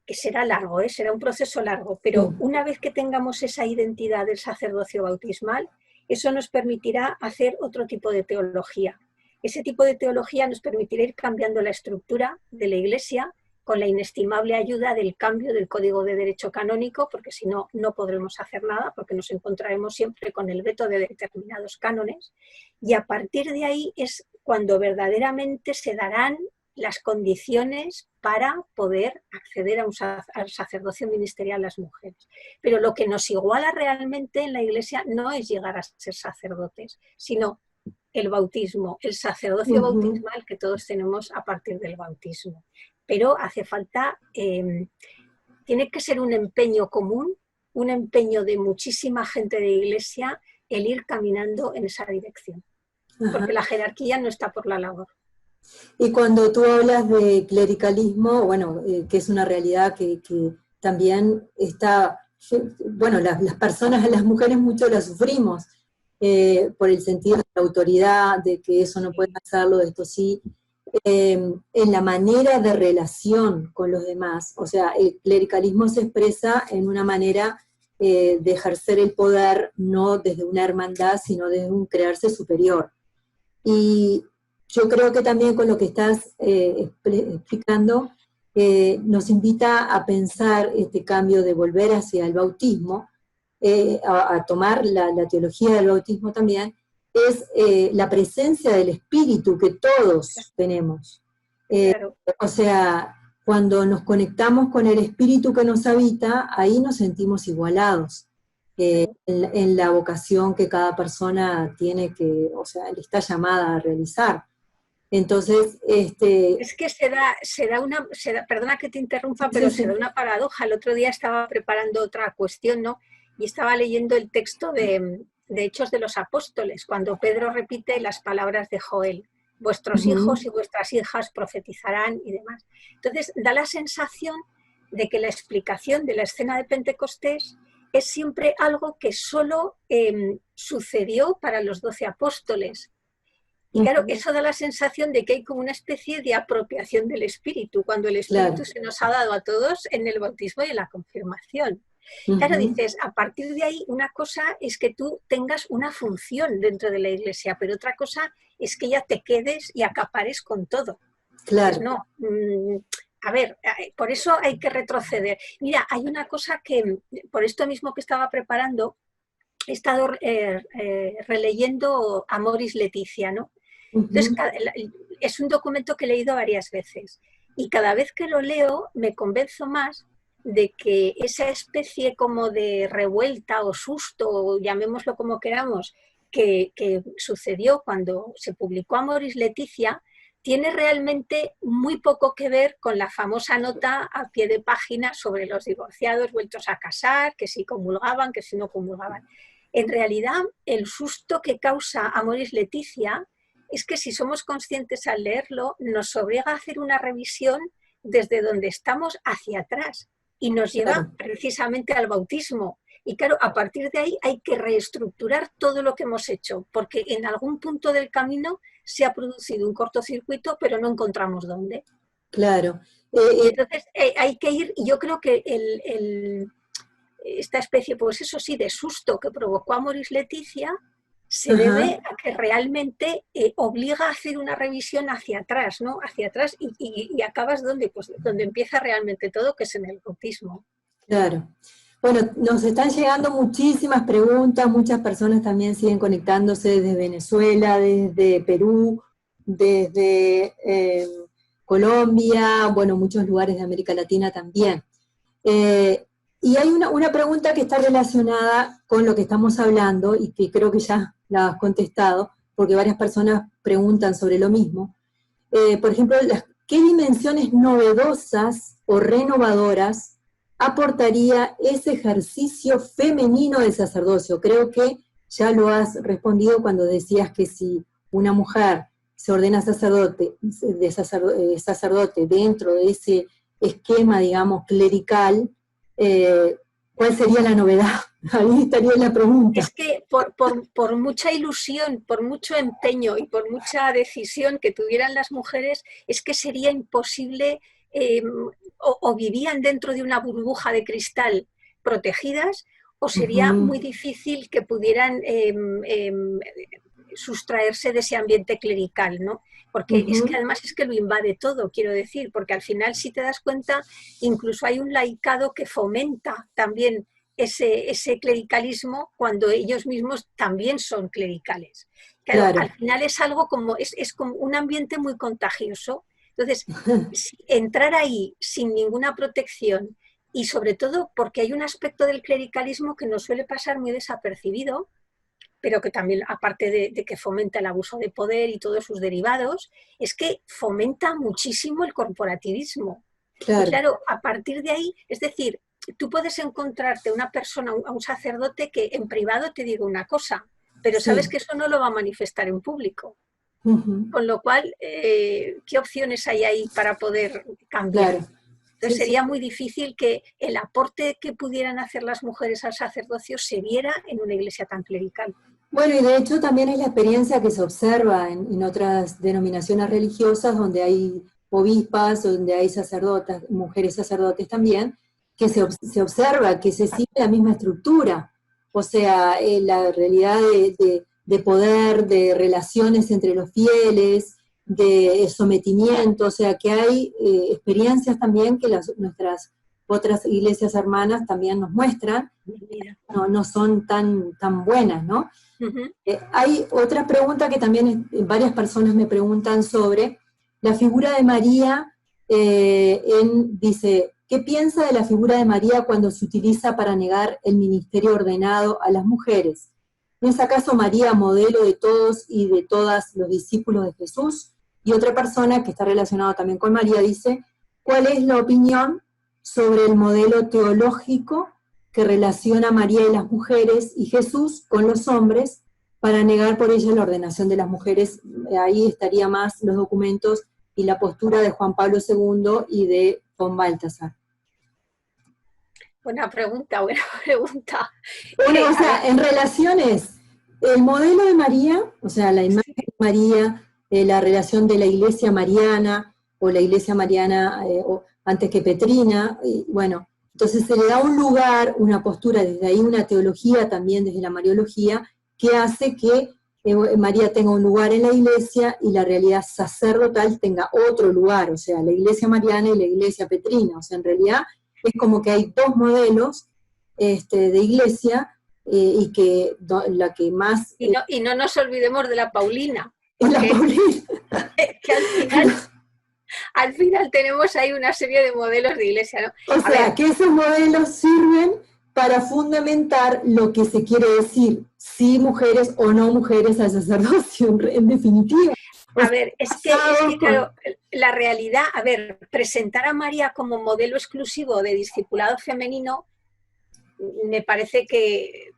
S2: que será largo, será un proceso largo, pero una vez que tengamos esa identidad del sacerdocio bautismal, eso nos permitirá hacer otro tipo de teología. Ese tipo de teología nos permitirá ir cambiando la estructura de la Iglesia con la inestimable ayuda del cambio del Código de Derecho Canónico, porque si no, no podremos hacer nada, porque nos encontraremos siempre con el veto de determinados cánones, y a partir de ahí es cuando verdaderamente se darán las condiciones para poder acceder al sacerdocio ministerial a las mujeres. Pero lo que nos iguala realmente en la Iglesia no es llegar a ser sacerdotes, sino el bautismo, el sacerdocio bautismal que todos tenemos a partir del bautismo. Pero hace falta, tiene que ser un empeño común, un empeño de muchísima gente de Iglesia, el ir caminando en esa dirección. Porque la jerarquía no está por la labor.
S1: Y cuando tú hablas de clericalismo, bueno, que es una realidad que también está, bueno, las personas, las mujeres mucho la sufrimos, por el sentido de la autoridad, de que eso no pueden hacerlo, de esto sí, en la manera de relación con los demás. O sea, el clericalismo se expresa en una manera de ejercer el poder no desde una hermandad, sino desde un crearse superior. Y yo creo que también con lo que estás explicando, nos invita a pensar este cambio de volver hacia el bautismo, a tomar la teología del bautismo también, es la presencia del Espíritu que todos tenemos.
S2: Claro.
S1: O sea, cuando nos conectamos con el Espíritu que nos habita, ahí nos sentimos igualados. En la vocación que cada persona tiene que, o sea, está llamada a realizar. Entonces,
S2: es que perdona que te interrumpa, pero se da una paradoja. El otro día estaba preparando otra cuestión, ¿no? Y estaba leyendo el texto de Hechos de los Apóstoles, cuando Pedro repite las palabras de Joel: vuestros hijos y vuestras hijas profetizarán y demás. Entonces, da la sensación de que la explicación de la escena de Pentecostés es siempre algo que solo sucedió para los 12 apóstoles. Y claro, eso da la sensación de que hay como una especie de apropiación del Espíritu, cuando el Espíritu se nos ha dado a todos en el bautismo y en la confirmación. Claro, dices, a partir de ahí, una cosa es que tú tengas una función dentro de la Iglesia, pero otra cosa es que ya te quedes y acapares con todo.
S1: Claro.
S2: Pues no, a ver, por eso hay que retroceder. Mira, hay una cosa que, por esto mismo que estaba preparando, he estado releyendo Amoris Laetitia, ¿no? Entonces, es un documento que he leído varias veces y cada vez que lo leo me convenzo más de que esa especie como de revuelta o susto, o llamémoslo como queramos, que sucedió cuando se publicó Amoris Laetitia, tiene realmente muy poco que ver con la famosa nota a pie de página sobre los divorciados vueltos a casar, que si comulgaban, que si no comulgaban. En realidad, el susto que causa Amoris Laetitia es que si somos conscientes al leerlo, nos obliga a hacer una revisión desde donde estamos hacia atrás y nos lleva precisamente al bautismo. Y claro, a partir de ahí hay que reestructurar todo lo que hemos hecho, porque en algún punto del camino se ha producido un cortocircuito, pero no encontramos dónde.
S1: Claro.
S2: Y entonces hay que ir, y yo creo que esta especie, pues eso sí, de susto que provocó a Moris Leticia, se debe a que realmente obliga a hacer una revisión hacia atrás, ¿no? Hacia atrás y acabas donde, pues, donde empieza realmente todo, que es en el bautismo.
S1: Claro. Bueno, nos están llegando muchísimas preguntas, muchas personas también siguen conectándose desde Venezuela, desde Perú, desde Colombia, bueno, muchos lugares de América Latina también. Y hay una pregunta que está relacionada con lo que estamos hablando y que creo que ya la has contestado, porque varias personas preguntan sobre lo mismo. Por ejemplo, ¿qué dimensiones novedosas o renovadoras aportaría ese ejercicio femenino del sacerdocio? Creo que ya lo has respondido cuando decías que si una mujer se ordena sacerdote dentro de ese esquema, digamos, clerical, ¿cuál sería la novedad? Ahí estaría la pregunta.
S2: Es que por mucha ilusión, por mucho empeño y por mucha decisión que tuvieran las mujeres, es que sería imposible, o vivían dentro de una burbuja de cristal protegidas, o sería muy difícil que pudieran sustraerse de ese ambiente clerical, ¿no? Porque es que además es que lo invade todo, quiero decir, porque al final, si te das cuenta, incluso hay un laicado que fomenta también ese clericalismo cuando ellos mismos también son clericales. Claro, al final es algo como, es como un ambiente muy contagioso. Entonces, entrar ahí sin ninguna protección y sobre todo porque hay un aspecto del clericalismo que nos suele pasar muy desapercibido, pero que también, aparte de que fomenta el abuso de poder y todos sus derivados, es que fomenta muchísimo el corporativismo. Claro. Y claro, a partir de ahí, es decir, tú puedes encontrarte una persona, a un sacerdote que en privado te diga una cosa, pero sabes que eso no lo va a manifestar en público. Con lo cual, ¿qué opciones hay ahí para poder cambiar? Claro. Entonces sería muy difícil que el aporte que pudieran hacer las mujeres al sacerdocio se viera en una iglesia tan clerical.
S1: Bueno, y de hecho también es la experiencia que se observa en otras denominaciones religiosas donde hay obispas, donde hay sacerdotas, mujeres sacerdotes también, que se observa que se sigue la misma estructura, o sea, la realidad de poder, de relaciones entre los fieles, de sometimiento, o sea, que hay experiencias también que nuestras otras iglesias hermanas también nos muestran, no son tan buenas, ¿no? Hay otra pregunta que también varias personas me preguntan sobre la figura de María, dice, ¿qué piensa de la figura de María cuando se utiliza para negar el ministerio ordenado a las mujeres? ¿No es acaso María modelo de todos y de todas los discípulos de Jesús? Y otra persona que está relacionada también con María dice, ¿cuál es la opinión sobre el modelo teológico que relaciona a María y las mujeres y Jesús con los hombres para negar por ella la ordenación de las mujeres? Ahí estaría más los documentos y la postura de Juan Pablo II y de von Balthasar.
S2: Buena pregunta, buena pregunta.
S1: Bueno, o sea, en relaciones, el modelo de María, o sea, la imagen de María, la relación de la iglesia mariana, o la iglesia mariana antes que Petrina, y bueno, entonces se le da un lugar, una postura, desde ahí una teología también, desde la mariología, que hace que María tenga un lugar en la iglesia y la realidad sacerdotal tenga otro lugar, o sea, la iglesia mariana y la iglesia petrina, o sea, en realidad es como que hay dos modelos de iglesia y que la que más...
S2: Y no nos olvidemos de la Paulina.
S1: La Paulina.
S2: Que al final tenemos ahí una serie de modelos de iglesia, ¿no?
S1: O sea, que esos modelos sirven para fundamentar lo que se quiere decir, si mujeres o no mujeres al sacerdocio, en definitiva.
S2: A ver, es que claro, la realidad, a ver, presentar a María como modelo exclusivo de discipulado femenino, me parece que,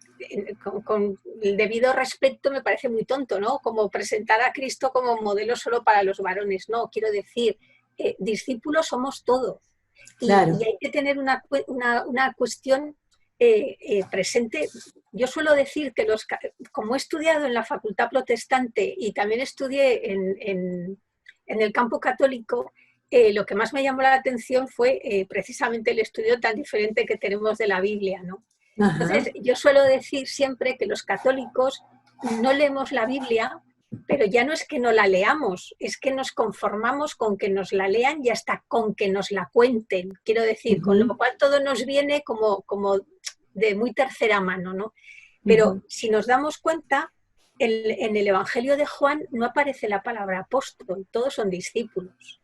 S2: con el debido respeto, me parece muy tonto, ¿no? Como presentar a Cristo como modelo solo para los varones, no, quiero decir, discípulos somos todos.
S1: Claro.
S2: Y hay que tener una cuestión presente yo suelo decir que como he estudiado en la facultad protestante y también estudié en el campo católico, lo que más me llamó la atención fue precisamente el estudio tan diferente que tenemos de la Biblia, ¿no? Entonces, yo suelo decir siempre que los católicos no leemos la Biblia, pero ya no es que no la leamos, es que nos conformamos con que nos la lean y hasta con que nos la cuenten. Quiero decir, con lo cual todo nos viene como de muy tercera mano, ¿no? Pero si nos damos cuenta, en el Evangelio de Juan no aparece la palabra apóstol, todos son discípulos.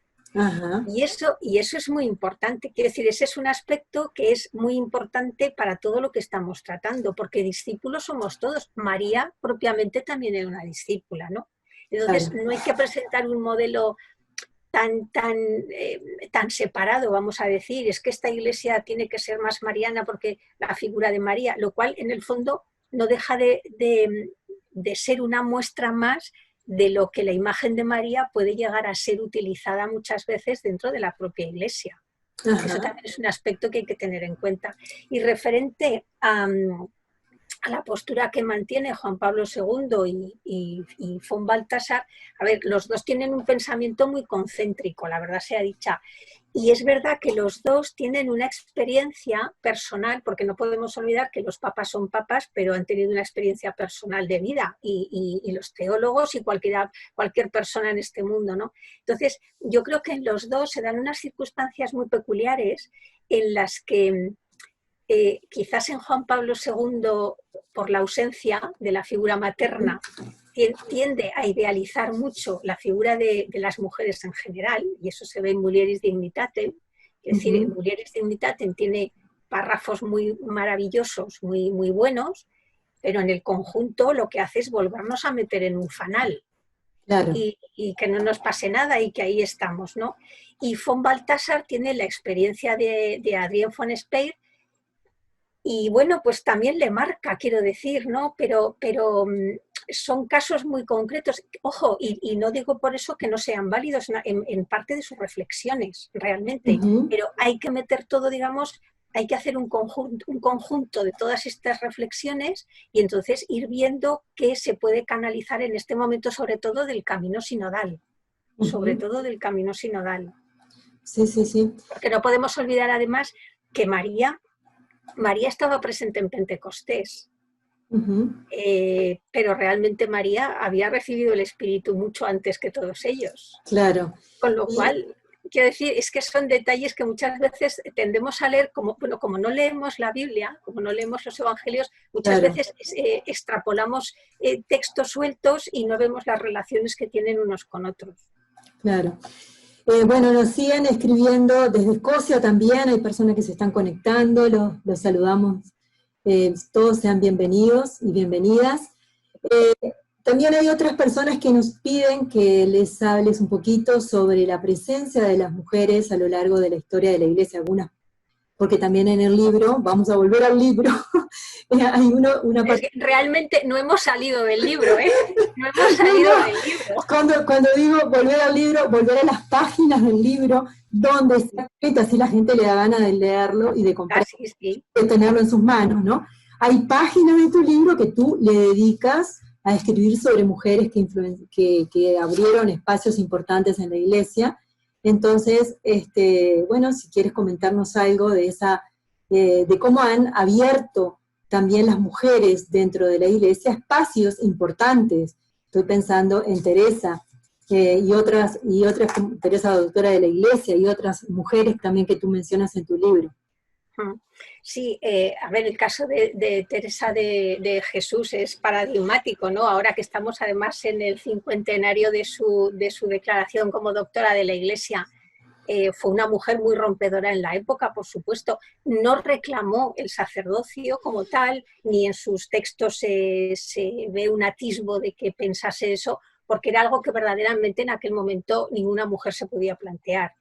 S2: Y eso es muy importante. Quiero decir, ese es un aspecto que es muy importante para todo lo que estamos tratando, porque discípulos somos todos. María propiamente también era una discípula, ¿no? Entonces, no hay que presentar un modelo tan separado, vamos a decir, es que esta iglesia tiene que ser más mariana porque la figura de María, lo cual en el fondo no deja de ser una muestra más de lo que la imagen de María puede llegar a ser utilizada muchas veces dentro de la propia iglesia. Eso también es un aspecto que hay que tener en cuenta. Y referente a la postura que mantiene Juan Pablo II y von Balthasar, a ver, los dos tienen un pensamiento muy concéntrico, la verdad sea dicha. Y es verdad que los dos tienen una experiencia personal, porque no podemos olvidar que los papas son papas, pero han tenido una experiencia personal de vida, y los teólogos y cualquier persona en este mundo, ¿no? Entonces, yo creo que en los dos se dan unas circunstancias muy peculiares en las que quizás en Juan Pablo II, por la ausencia de la figura materna, tiende a idealizar mucho la figura de las mujeres en general, y eso se ve en Mulieris Dignitatem. Es decir, en Mulieris Dignitatem tiene párrafos muy maravillosos, muy, muy buenos, pero en el conjunto lo que hace es volvernos a meter en un fanal. Claro. Y que no nos pase nada y que ahí estamos, ¿no? Y von Balthasar tiene la experiencia de Adrien von Speyer, y bueno, pues también le marca, quiero decir, ¿no? Pero son casos muy concretos. Ojo, y no digo por eso que no sean válidos en parte de sus reflexiones, realmente. Pero hay que meter todo, digamos, hay que hacer un conjunto de todas estas reflexiones y entonces ir viendo qué se puede canalizar en este momento, sobre todo del camino sinodal. Sobre todo del camino sinodal.
S1: Sí, sí, sí.
S2: Porque no podemos olvidar además que María estaba presente en Pentecostés, pero realmente María había recibido el Espíritu mucho antes que todos ellos.
S1: Claro.
S2: Con lo cual, quiero decir, es que son detalles que muchas veces tendemos a leer, como no leemos la Biblia, como no leemos los Evangelios, muchas veces extrapolamos textos sueltos y no vemos las relaciones que tienen unos con otros.
S1: Claro. Bueno, nos siguen escribiendo desde Escocia también, hay personas que se están conectando, los saludamos, todos sean bienvenidos y bienvenidas. También hay otras personas que nos piden que les hables un poquito sobre la presencia de las mujeres a lo largo de la historia de la Iglesia, algunas, porque también en el libro, vamos a volver al libro, hay una parte...
S2: Es que realmente no hemos salido del libro, ¿eh? No hemos salido del libro.
S1: Cuando digo volver al libro, volver a las páginas del libro, donde está escrito, así la gente le da ganas de leerlo y de comprar, de tenerlo en sus manos, ¿no? Hay páginas de tu libro que tú le dedicas a escribir sobre mujeres que abrieron espacios importantes en la Iglesia. Entonces, bueno, si quieres comentarnos algo de de cómo han abierto también las mujeres dentro de la Iglesia espacios importantes. Estoy pensando en Teresa y otras Teresa, doctora de la Iglesia, y otras mujeres también que tú mencionas en tu libro.
S2: Sí, a ver, el caso de Teresa de Jesús es paradigmático, ¿no? Ahora que estamos además en el 50enario de su declaración como doctora de la Iglesia, fue una mujer muy rompedora en la época, por supuesto. No reclamó el sacerdocio como tal, ni en sus textos se ve un atisbo de que pensase eso, porque era algo que verdaderamente en aquel momento ninguna mujer se podía plantear.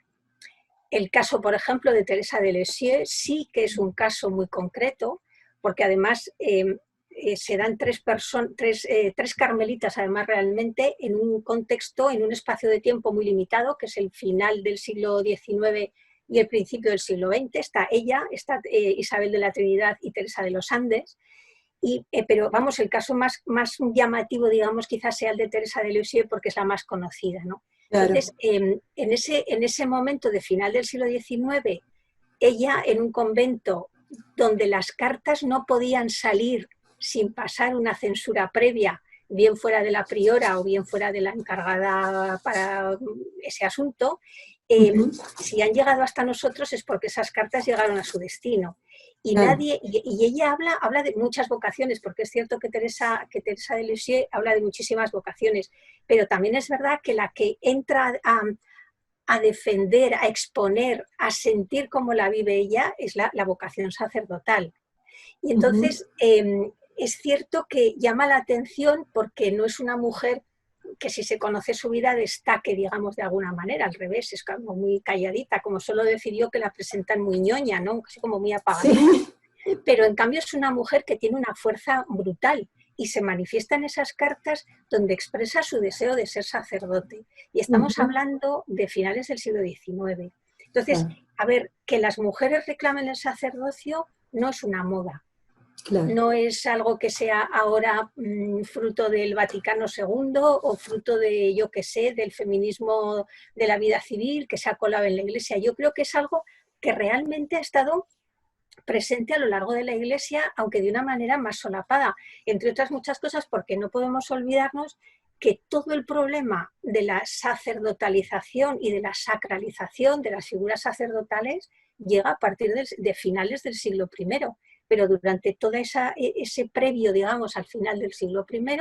S2: El caso, por ejemplo, de Teresa de Lisieux sí que es un caso muy concreto, porque además se dan tres carmelitas, además realmente, en un contexto, en un espacio de tiempo muy limitado, que es el final del siglo XIX y el principio del siglo XX. Está ella, está Isabel de la Trinidad y Teresa de los Andes, Pero vamos, el caso más llamativo, digamos, quizás sea el de Teresa de Lisieux porque es la más conocida, ¿no?
S1: Claro.
S2: Entonces, en ese momento de final del siglo XIX, ella en un convento donde las cartas no podían salir sin pasar una censura previa, bien fuera de la priora o bien fuera de la encargada para ese asunto, si han llegado hasta nosotros es porque esas cartas llegaron a su destino. Y
S1: Claro.
S2: y ella habla de muchas vocaciones, porque es cierto que Teresa de Lisieux habla de muchísimas vocaciones, pero también es verdad que la que entra a defender, a exponer, a sentir cómo la vive ella es la vocación sacerdotal. Y entonces es cierto que llama la atención porque no es una mujer que si se conoce su vida destaque, digamos, de alguna manera, al revés, es como muy calladita, como solo decidió que la presentan muy ñoña, ¿no? Casi como muy apagadita. Sí. Pero en cambio es una mujer que tiene una fuerza brutal y se manifiesta en esas cartas donde expresa su deseo de ser sacerdote. Y estamos hablando de finales del siglo XIX. Entonces, a ver, que las mujeres reclamen el sacerdocio no es una moda. Claro. No es algo que sea ahora fruto del Vaticano II o fruto de, yo qué sé, del feminismo de la vida civil que se ha colado en la Iglesia. Yo creo que es algo que realmente ha estado presente a lo largo de la Iglesia, aunque de una manera más solapada, entre otras muchas cosas, porque no podemos olvidarnos que todo el problema de la sacerdotalización y de la sacralización de las figuras sacerdotales llega a partir de finales del siglo I. Pero durante todo ese previo, digamos, al final del siglo I,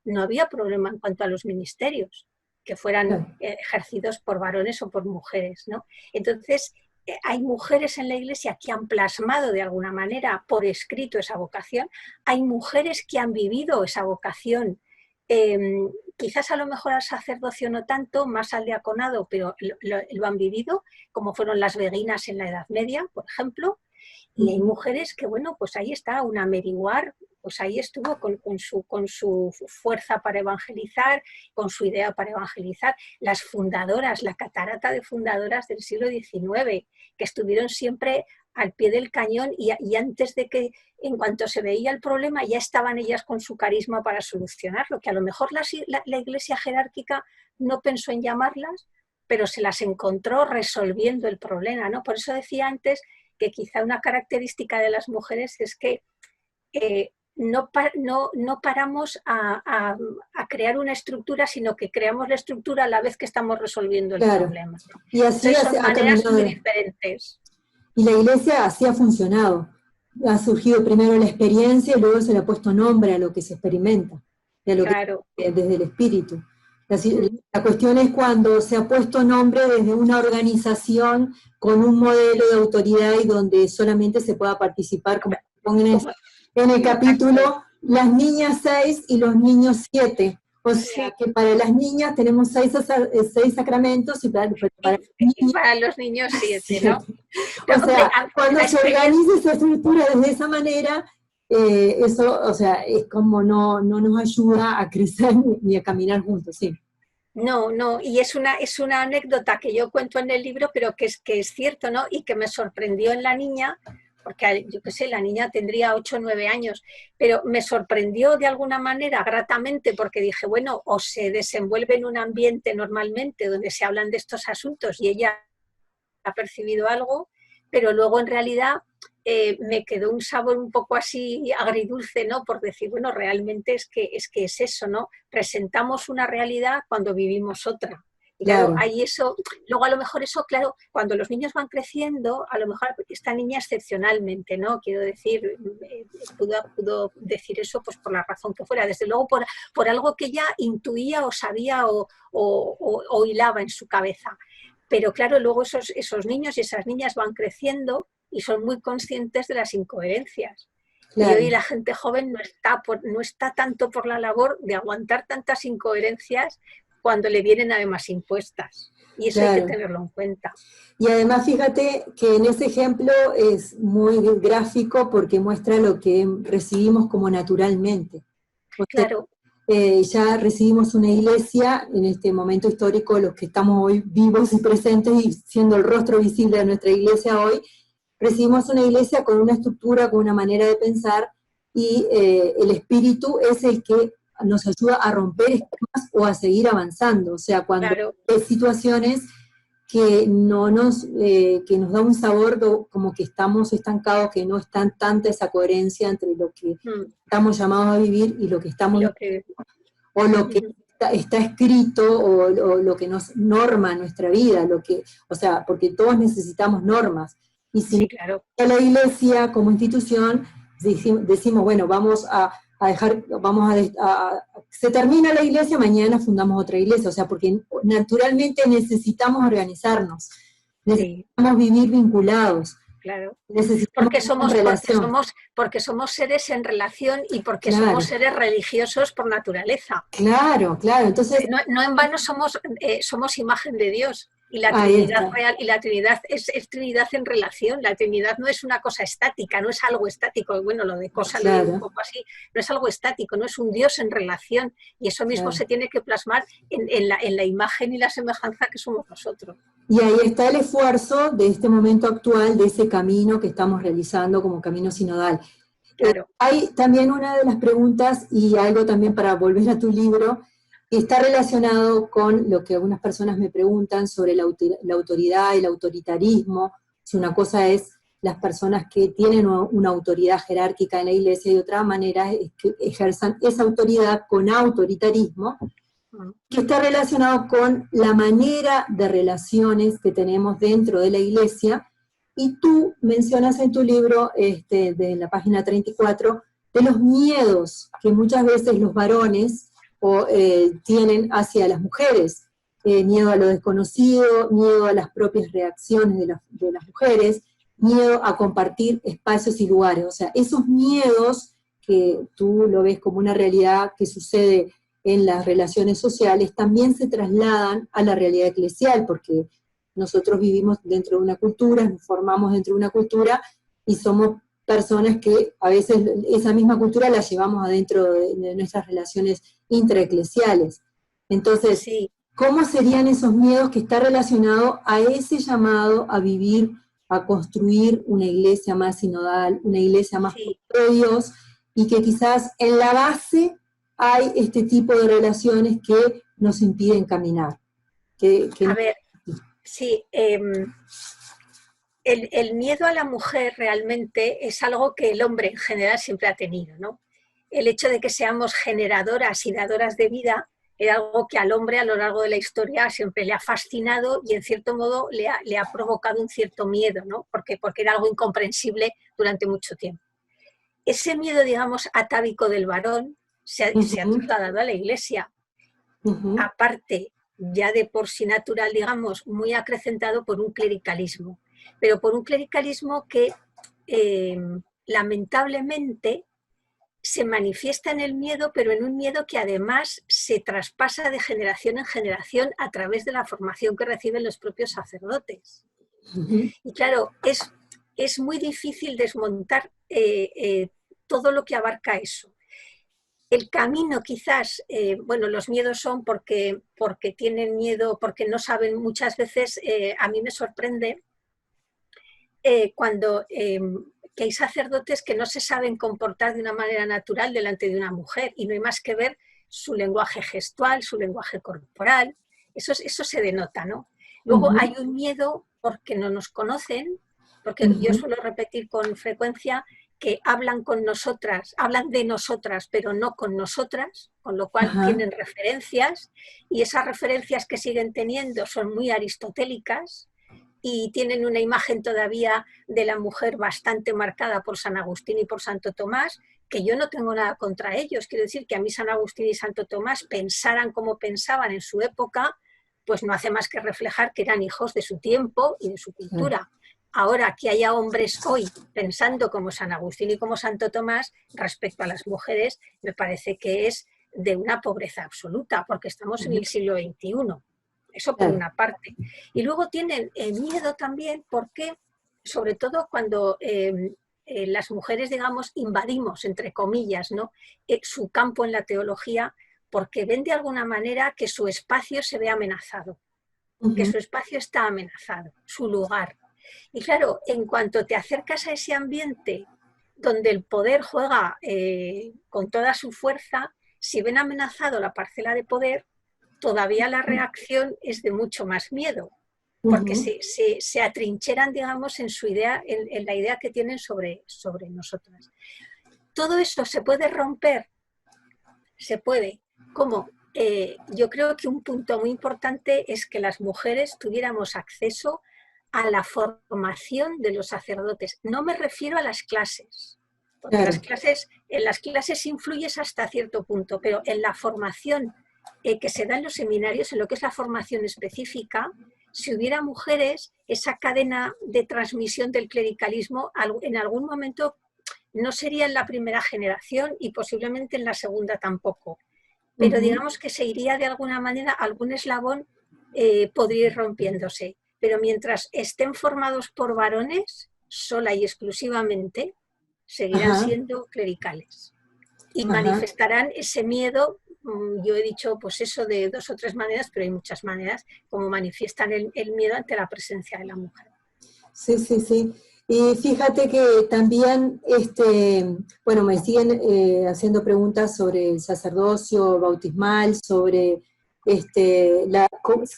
S2: no había problema en cuanto a los ministerios, que fueran ejercidos por varones o por mujeres, ¿no? Entonces, hay mujeres en la Iglesia que han plasmado de alguna manera por escrito esa vocación, hay mujeres que han vivido esa vocación, quizás a lo mejor al sacerdocio no tanto, más al diaconado, pero lo han vivido, como fueron las beguinas en la Edad Media, por ejemplo. Y hay mujeres que, bueno, pues ahí está, una Mary Ward, pues ahí estuvo con su fuerza para evangelizar, con su idea para evangelizar. Las fundadoras, la catarata de fundadoras del siglo XIX, que estuvieron siempre al pie del cañón y antes de que, en cuanto se veía el problema, ya estaban ellas con su carisma para solucionarlo, que a lo mejor la Iglesia jerárquica no pensó en llamarlas, pero se las encontró resolviendo el problema, ¿no? Por eso decía antes que quizá una característica de las mujeres es que no paramos a crear una estructura, sino que creamos la estructura a la vez que estamos resolviendo el problema.
S1: Y así
S2: entonces, son maneras muy diferentes.
S1: Y la Iglesia así ha funcionado. Ha surgido primero la experiencia y luego se le ha puesto nombre a lo que se experimenta, a lo que, desde el espíritu. La cuestión es cuando se ha puesto nombre desde una organización con un modelo de autoridad y donde solamente se pueda participar, como pongan en el capítulo, las niñas 6 y los niños 7. O sea, que para las niñas tenemos 6 sacramentos y para
S2: los niños 7, ¿no?
S1: O sea, cuando se organiza esa estructura de esa manera, eso, o sea, es como no nos ayuda a crecer ni a caminar juntos, sí.
S2: No, y es una anécdota que yo cuento en el libro, pero que es cierto, ¿no? Y que me sorprendió en la niña, porque yo qué sé, la niña tendría 8 o 9 años, pero me sorprendió de alguna manera gratamente porque dije, bueno, o se desenvuelve en un ambiente normalmente donde se hablan de estos asuntos y ella ha percibido algo, pero luego en realidad me quedó un sabor un poco así agridulce, ¿no? Por decir, bueno, realmente es que es eso, ¿no? Presentamos una realidad cuando vivimos otra. Y claro, hay eso, luego a lo mejor eso, claro, cuando los niños van creciendo, a lo mejor esta niña excepcionalmente, ¿no? Quiero decir, pudo decir eso pues por la razón que fuera, desde luego por algo que ella intuía o sabía o hilaba en su cabeza. Pero claro, luego esos niños y esas niñas van creciendo y son muy conscientes de las incoherencias. Claro. Y hoy la gente joven no está tanto por la labor de aguantar tantas incoherencias cuando le vienen además impuestas. Y eso hay que tenerlo en cuenta.
S1: Y además fíjate que en ese ejemplo es muy gráfico porque muestra lo que recibimos como naturalmente.
S2: Claro.
S1: Ya recibimos una iglesia en este momento histórico, los que estamos hoy vivos y presentes y siendo el rostro visible de nuestra iglesia hoy, recibimos una iglesia con una estructura, con una manera de pensar y el espíritu es el que nos ayuda a romper esquemas o a seguir avanzando. O sea, cuando
S2: Claro.
S1: hay situaciones que que nos da un sabor como que estamos estancados, que no está tanta esa coherencia entre lo que estamos llamados a vivir y lo que estamos o lo que está escrito o lo que nos norma nuestra vida, o sea, porque todos necesitamos normas. Y si
S2: sí, claro.
S1: la iglesia como institución decimos, bueno, vamos a dejar, se termina la iglesia, mañana fundamos otra iglesia, o sea, porque naturalmente necesitamos organizarnos, necesitamos vivir vinculados.
S2: Claro,
S1: necesitamos relación.
S2: Porque somos seres en relación y porque
S1: claro.
S2: somos seres religiosos por naturaleza.
S1: Claro, claro. Entonces,
S2: no en vano somos imagen de Dios. Y la Trinidad real, y la Trinidad es Trinidad en relación. La Trinidad no es una cosa estática, no es algo estático. Bueno, lo de cosa lo digo un poco así, no es algo estático, no es un Dios en relación. Y eso mismo se tiene que plasmar en la imagen y la semejanza que somos nosotros.
S1: Y ahí está el esfuerzo de este momento actual, de ese camino que estamos realizando como camino sinodal.
S2: Claro.
S1: Hay también una de las preguntas, y algo también para volver a tu libro, que está relacionado con lo que algunas personas me preguntan sobre la autoridad y el autoritarismo. Si una cosa es las personas que tienen una autoridad jerárquica en la iglesia y otra manera es que ejerzan esa autoridad con autoritarismo, que está relacionado con la manera de relaciones que tenemos dentro de la iglesia, y tú mencionas en tu libro, de la página 34, de los miedos que muchas veces los varones tienen hacia las mujeres, miedo a lo desconocido, miedo a las propias reacciones de las mujeres, miedo a compartir espacios y lugares. O sea, esos miedos que tú lo ves como una realidad que sucede en las relaciones sociales, también se trasladan a la realidad eclesial, porque nosotros vivimos dentro de una cultura, nos formamos dentro de una cultura, y somos personas que a veces esa misma cultura la llevamos adentro de nuestras relaciones intraeclesiales. Entonces, ¿cómo serían esos miedos que está relacionado a ese llamado a vivir, a construir una iglesia más sinodal, una iglesia más por Dios, y que quizás en la base hay este tipo de relaciones que nos impiden caminar?
S2: A ver, sí, el miedo a la mujer realmente es algo que el hombre en general siempre ha tenido, ¿no? El hecho de que seamos generadoras y dadoras de vida era algo que al hombre a lo largo de la historia siempre le ha fascinado y en cierto modo le ha provocado un cierto miedo, ¿no? Porque era algo incomprensible durante mucho tiempo. Ese miedo, digamos, atávico del varón se ha trasladado a la iglesia. Aparte, ya de por sí natural, digamos, muy acrecentado por un clericalismo. Pero por un clericalismo que lamentablemente se manifiesta en el miedo, pero en un miedo que además se traspasa de generación en generación a través de la formación que reciben los propios sacerdotes. Y claro, es muy difícil desmontar todo lo que abarca eso. El camino quizás, bueno, los miedos son porque tienen miedo, porque no saben muchas veces, a mí me sorprende cuando que hay sacerdotes que no se saben comportar de una manera natural delante de una mujer, y no hay más que ver su lenguaje gestual, su lenguaje corporal, eso se denota, ¿no? Luego hay un miedo porque no nos conocen, porque yo suelo repetir con frecuencia que hablan con nosotras, hablan de nosotras, pero no con nosotras, con lo cual tienen referencias, y esas referencias que siguen teniendo son muy aristotélicas, y tienen una imagen todavía de la mujer bastante marcada por San Agustín y por Santo Tomás, que yo no tengo nada contra ellos. Quiero decir que a mí San Agustín y Santo Tomás pensaran como pensaban en su época, pues no hace más que reflejar que eran hijos de su tiempo y de su cultura. Ahora, que haya hombres hoy pensando como San Agustín y como Santo Tomás respecto a las mujeres, me parece que es de una pobreza absoluta, porque estamos en el siglo XXI. Eso por una parte. Y luego tienen miedo también porque, sobre todo cuando las mujeres, digamos, invadimos, entre comillas, ¿no? Su campo en la teología, porque ven de alguna manera que su espacio se ve amenazado, que su espacio está amenazado, su lugar. Y claro, en cuanto te acercas a ese ambiente donde el poder juega con toda su fuerza, si ven amenazado la parcela de poder, todavía la reacción es de mucho más miedo, porque se atrincheran, digamos, en su idea, en la idea que tienen sobre nosotras. Todo eso se puede romper, se puede. ¿Cómo? Yo creo que un punto muy importante es que las mujeres tuviéramos acceso a la formación de los sacerdotes. No me refiero a las clases, porque
S1: claro.
S2: en las clases influyes hasta cierto punto, pero en la formación que se da en los seminarios, en lo que es la formación específica, si hubiera mujeres, esa cadena de transmisión del clericalismo en algún momento no sería en la primera generación y posiblemente en la segunda tampoco. Pero digamos que se iría de alguna manera, algún eslabón podría ir rompiéndose. Pero mientras estén formados por varones, sola y exclusivamente, seguirán siendo clericales. Y manifestarán ese miedo, yo he dicho pues eso de 2 o 3 maneras, pero hay muchas maneras, como manifiestan el miedo ante la presencia de la mujer.
S1: Sí, sí, sí. Y fíjate que también, bueno, me siguen haciendo preguntas sobre el sacerdocio bautismal, sobre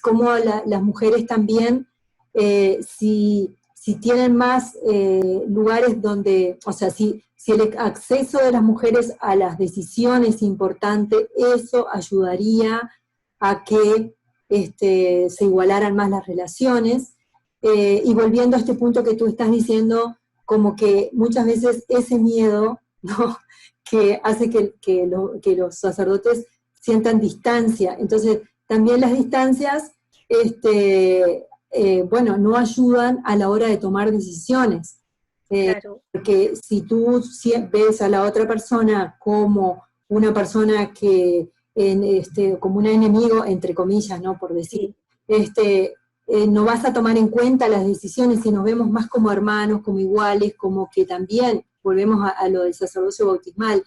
S1: cómo las mujeres también, si tienen más lugares donde, o sea, si el acceso de las mujeres a las decisiones es importante, eso ayudaría a que se igualaran más las relaciones. Y volviendo a este punto que tú estás diciendo, como que muchas veces ese miedo, ¿no?, que hace que los sacerdotes sientan distancia. Entonces, también las distancias, bueno, no ayudan a la hora de tomar decisiones.
S2: Claro.
S1: Porque si tú ves a la otra persona como una persona que, como un enemigo, entre comillas, ¿no?, por decir, sí. No vas a tomar en cuenta las decisiones, si nos vemos más como hermanos, como iguales, como que también, volvemos a lo del sacerdocio bautismal,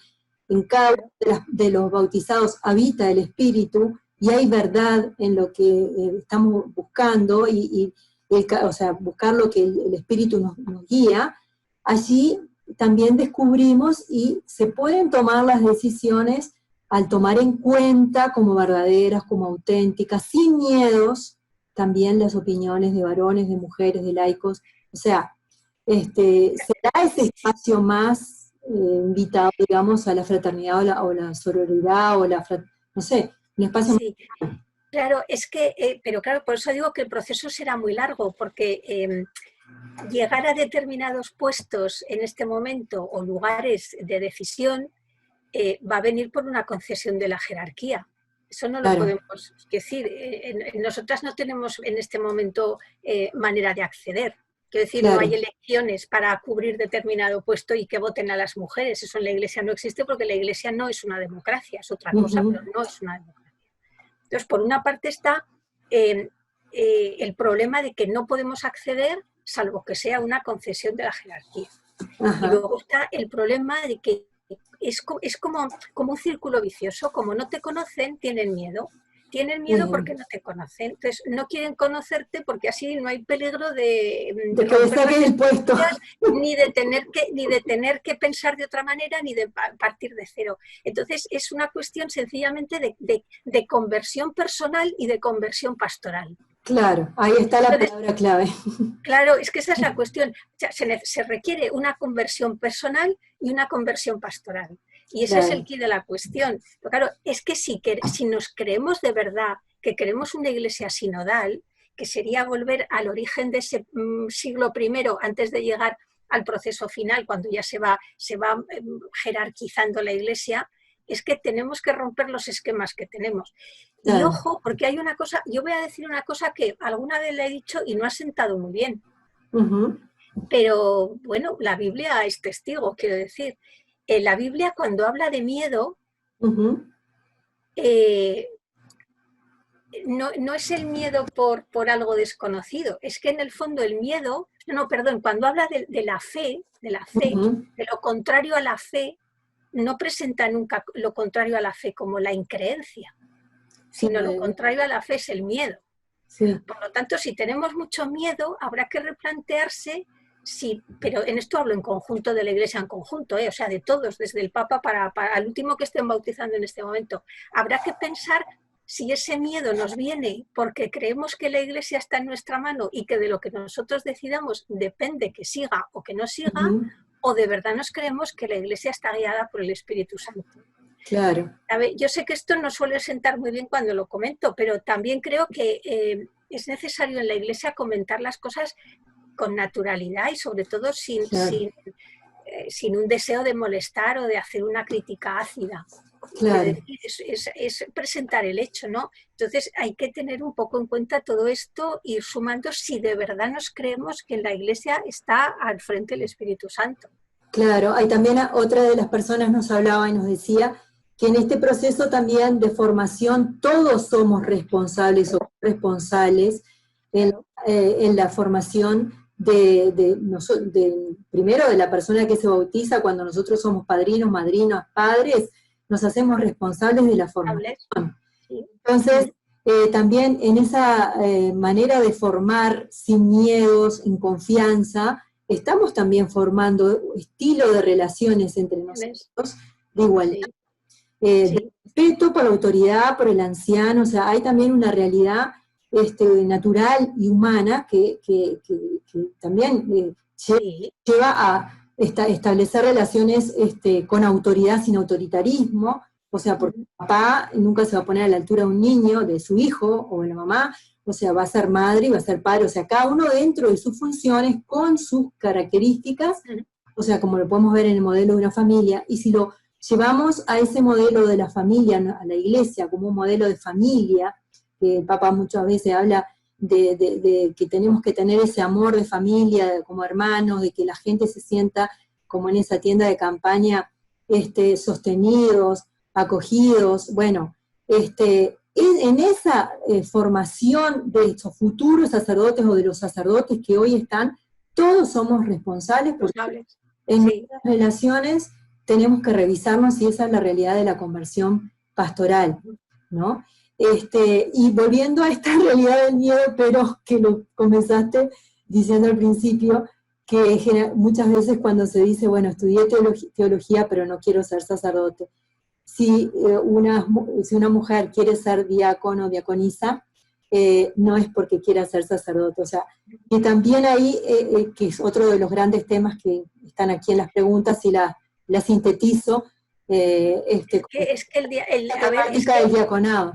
S1: en cada uno de los bautizados habita el Espíritu, y hay verdad en lo que estamos buscando, o sea, buscar lo que el Espíritu nos guía. Allí también descubrimos y se pueden tomar las decisiones al tomar en cuenta como verdaderas, como auténticas, sin miedos, también las opiniones de varones, de mujeres, de laicos. O sea, será ese espacio más invitado, digamos, a la fraternidad o la sororidad, no sé, un espacio
S2: sí. Más... Claro, es que, pero claro, por eso digo que el proceso será muy largo, porque llegar a determinados puestos en este momento o lugares de decisión va a venir por una concesión de la jerarquía. Eso no lo podemos decir. Nosotras no tenemos en este momento manera de acceder. Quiero decir, no hay elecciones para cubrir determinado puesto y que voten a las mujeres. Eso en la Iglesia no existe porque la Iglesia no es una democracia, es otra cosa, pero no es una democracia. Entonces, por una parte está el problema de que no podemos acceder salvo que sea una concesión de la jerarquía. Y luego está el problema de que es como un círculo vicioso. Como no te conocen, tienen miedo. Tienen miedo porque no te conocen. Entonces, no quieren conocerte porque así no hay peligro de
S1: que saquen el puesto.
S2: Ni de tener que pensar de otra manera, ni de partir de cero. Entonces, es una cuestión sencillamente de conversión personal y de conversión pastoral.
S1: Claro, ahí está la palabra clave.
S2: Claro, es que esa es la cuestión. O sea, se requiere una conversión personal y una conversión pastoral. Y ese es el quid de la cuestión. Pero claro, es que si nos creemos de verdad que queremos una iglesia sinodal, que sería volver al origen de ese siglo I antes de llegar al proceso final, cuando ya se va jerarquizando la iglesia, es que tenemos que romper los esquemas que tenemos. Y ojo, porque hay una cosa, yo voy a decir una cosa que alguna vez le he dicho y no ha sentado muy bien. Pero bueno, la Biblia es testigo, quiero decir. La Biblia, cuando habla de miedo, no es el miedo por algo desconocido, es que en el fondo el miedo, cuando habla de la fe, de lo contrario a la fe, no presenta nunca lo contrario a la fe como la increencia, sino lo contrario a la fe es el miedo. Por lo tanto, si tenemos mucho miedo, habrá que replantearse Sí, pero en esto hablo en conjunto de la Iglesia en conjunto, o sea, de todos, desde el Papa para el último que estén bautizando en este momento. Habrá que pensar si ese miedo nos viene porque creemos que la Iglesia está en nuestra mano y que de lo que nosotros decidamos depende que siga o que no siga, o de verdad nos creemos que la Iglesia está guiada por el Espíritu Santo.
S1: Claro.
S2: A ver, yo sé que esto no suele sentar muy bien cuando lo comento, pero también creo que es necesario en la Iglesia comentar las cosas con naturalidad y sobre todo sin un deseo de molestar o de hacer una crítica ácida.
S1: Claro.
S2: Es presentar el hecho, ¿no? Entonces hay que tener un poco en cuenta todo esto y ir sumando si de verdad nos creemos que en la Iglesia está al frente el Espíritu Santo.
S1: Claro, hay también otra de las personas nos hablaba y nos decía que en este proceso también de formación todos somos responsables o responsables en la formación primero de la persona que se bautiza. Cuando nosotros somos padrinos, madrinas, padres, nos hacemos responsables de la formación. Entonces, también en esa manera de formar sin miedos, en confianza, estamos también formando estilo de relaciones entre nosotros, de igualdad, de respeto por la autoridad, por el anciano. O sea, hay también una realidad natural y humana que también lleva a establecer relaciones con autoridad sin autoritarismo. O sea, porque el papá nunca se va a poner a la altura de un niño, de su hijo o de la mamá. O sea, va a ser madre y va a ser padre. O sea, cada uno dentro de sus funciones, con sus características, o sea, como lo podemos ver en el modelo de una familia. Y si lo llevamos a ese modelo de la familia, a la Iglesia, como un modelo de familia, que el Papa muchas veces habla de que tenemos que tener ese amor de familia, como hermanos, de que la gente se sienta como en esa tienda de campaña, sostenidos, acogidos. Bueno, en esa formación de estos futuros sacerdotes o de los sacerdotes que hoy están, todos somos responsables porque en nuestras relaciones tenemos que revisarnos si esa es la realidad de la conversión pastoral, ¿no? Y volviendo a esta realidad del miedo, pero que lo comenzaste diciendo al principio, que muchas veces cuando se dice, bueno, estudié teología, pero no quiero ser sacerdote. Si una mujer quiere ser diácono o diaconisa, no es porque quiera ser sacerdote. O sea, que también ahí, que es otro de los grandes temas que están aquí en las preguntas, y la sintetizo,
S2: es que
S1: el diaconado.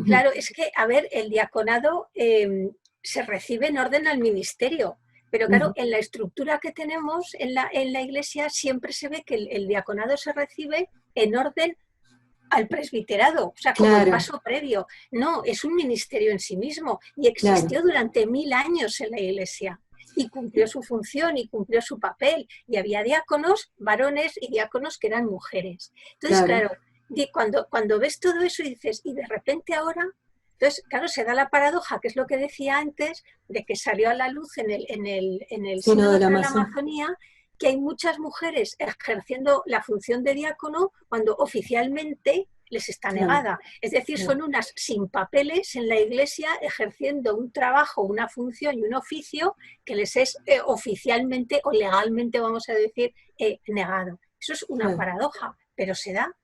S2: Claro, es que, a ver, el diaconado se recibe en orden al ministerio, pero claro, en la estructura que tenemos en la Iglesia siempre se ve que el diaconado se recibe en orden al presbiterado, o sea, como el paso previo. No, es un ministerio en sí mismo y existió durante 1000 años en la Iglesia y cumplió su función y cumplió su papel, y había diáconos varones y diáconos que eran mujeres. Entonces, claro, cuando ves todo eso y dices, y de repente ahora, entonces, claro, se da la paradoja, que es lo que decía antes, de que salió a la luz en el Sínodo de la Amazonía, que hay muchas mujeres ejerciendo la función de diácono cuando oficialmente les está negada. Es decir, son unas sin papeles en la Iglesia ejerciendo un trabajo, una función y un oficio que les es oficialmente o legalmente, vamos a decir, negado. Eso es una paradoja, pero se da.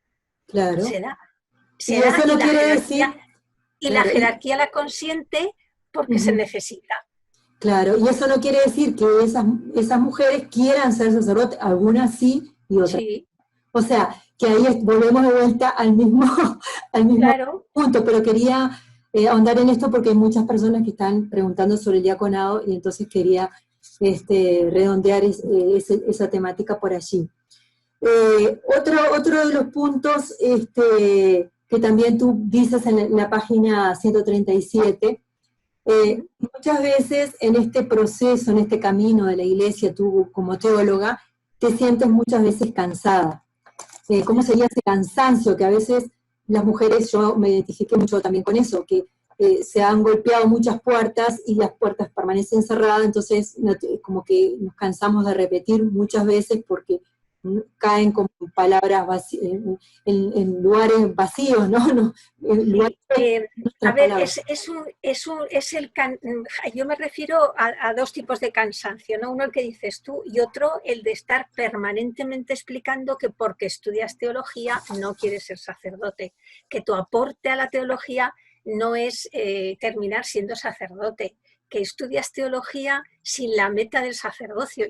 S1: Claro.
S2: Se da.
S1: Y eso no quiere decir...
S2: Y la jerarquía la consiente porque se necesita.
S1: Claro, y eso no quiere decir que esas mujeres quieran ser sacerdotes, algunas sí y otras. Sí. O sea, que ahí volvemos de vuelta al mismo punto, pero quería ahondar en esto porque hay muchas personas que están preguntando sobre el diaconado y entonces quería redondear esa temática por allí. Otro de los puntos que también tú dices en la página 137, muchas veces en este proceso, en este camino de la Iglesia, tú como teóloga, te sientes muchas veces cansada. ¿Cómo sería ese cansancio que a veces las mujeres, yo me identifiqué mucho también con eso, que se han golpeado muchas puertas y las puertas permanecen cerradas, entonces como que nos cansamos de repetir muchas veces porque caen como palabras en lugares vacíos, ¿no? No, en lugares
S2: a ver, yo me refiero a dos tipos de cansancio, ¿no? Uno el que dices tú y otro el de estar permanentemente explicando que porque estudias teología no quieres ser sacerdote, que tu aporte a la teología no es terminar siendo sacerdote, que estudias teología sin la meta del sacerdocio.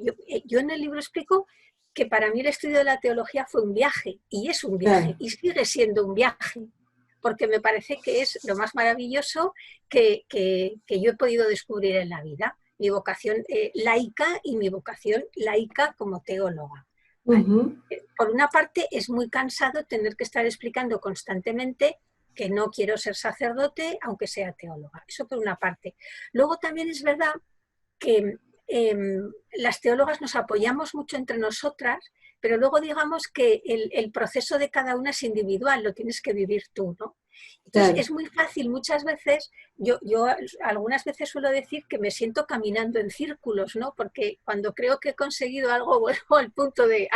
S2: Yo en el libro explico que para mí el estudio de la teología fue un viaje, y es un viaje, y sigue siendo un viaje, porque me parece que es lo más maravilloso que yo he podido descubrir en la vida, mi vocación laica y mi vocación laica como teóloga. ¿Vale? Por una parte, es muy cansado tener que estar explicando constantemente que no quiero ser sacerdote, aunque sea teóloga. Eso por una parte. Luego también es verdad que las teólogas nos apoyamos mucho entre nosotras, pero luego digamos que el proceso de cada una es individual, lo tienes que vivir tú, ¿no? Entonces claro. Es muy fácil, muchas veces, yo algunas veces suelo decir que me siento caminando en círculos, ¿no? Porque cuando creo que he conseguido algo, vuelvo al punto de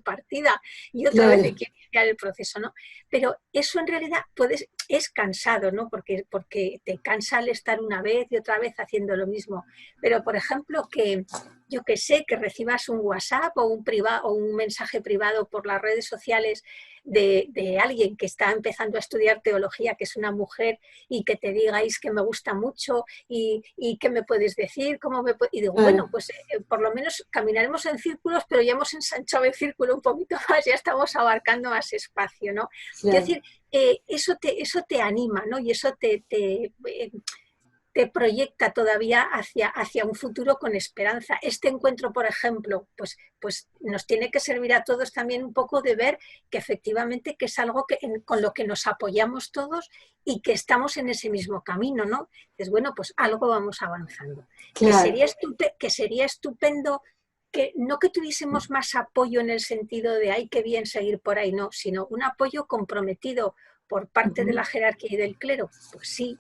S2: partida y otra claro. vez hay que iniciar el proceso, ¿no? Pero eso en realidad es cansado, ¿no? Porque te cansa el estar una vez y otra vez haciendo lo mismo. Pero, por ejemplo, que yo que sé, que recibas un WhatsApp o un mensaje privado por las redes sociales de alguien que está empezando a estudiar teología, que es una mujer, y que te digáis que me gusta mucho y qué me puedes decir, y digo, bueno, pues por lo menos caminaremos en círculos, pero ya hemos ensanchado el círculo un poquito más, ya estamos abarcando más espacio, ¿no? Claro. Es decir, eso te anima, ¿no? Y eso te proyecta todavía hacia un futuro con esperanza. Este encuentro, por ejemplo, pues nos tiene que servir a todos también un poco de ver que efectivamente que es algo con lo que nos apoyamos todos y que estamos en ese mismo camino, ¿no? Entonces, bueno, pues algo vamos avanzando. Claro. Que sería estupendo que no que tuviésemos más apoyo en el sentido de ay, qué bien seguir por ahí, no, sino un apoyo comprometido por parte de la jerarquía y del clero. Pues sí.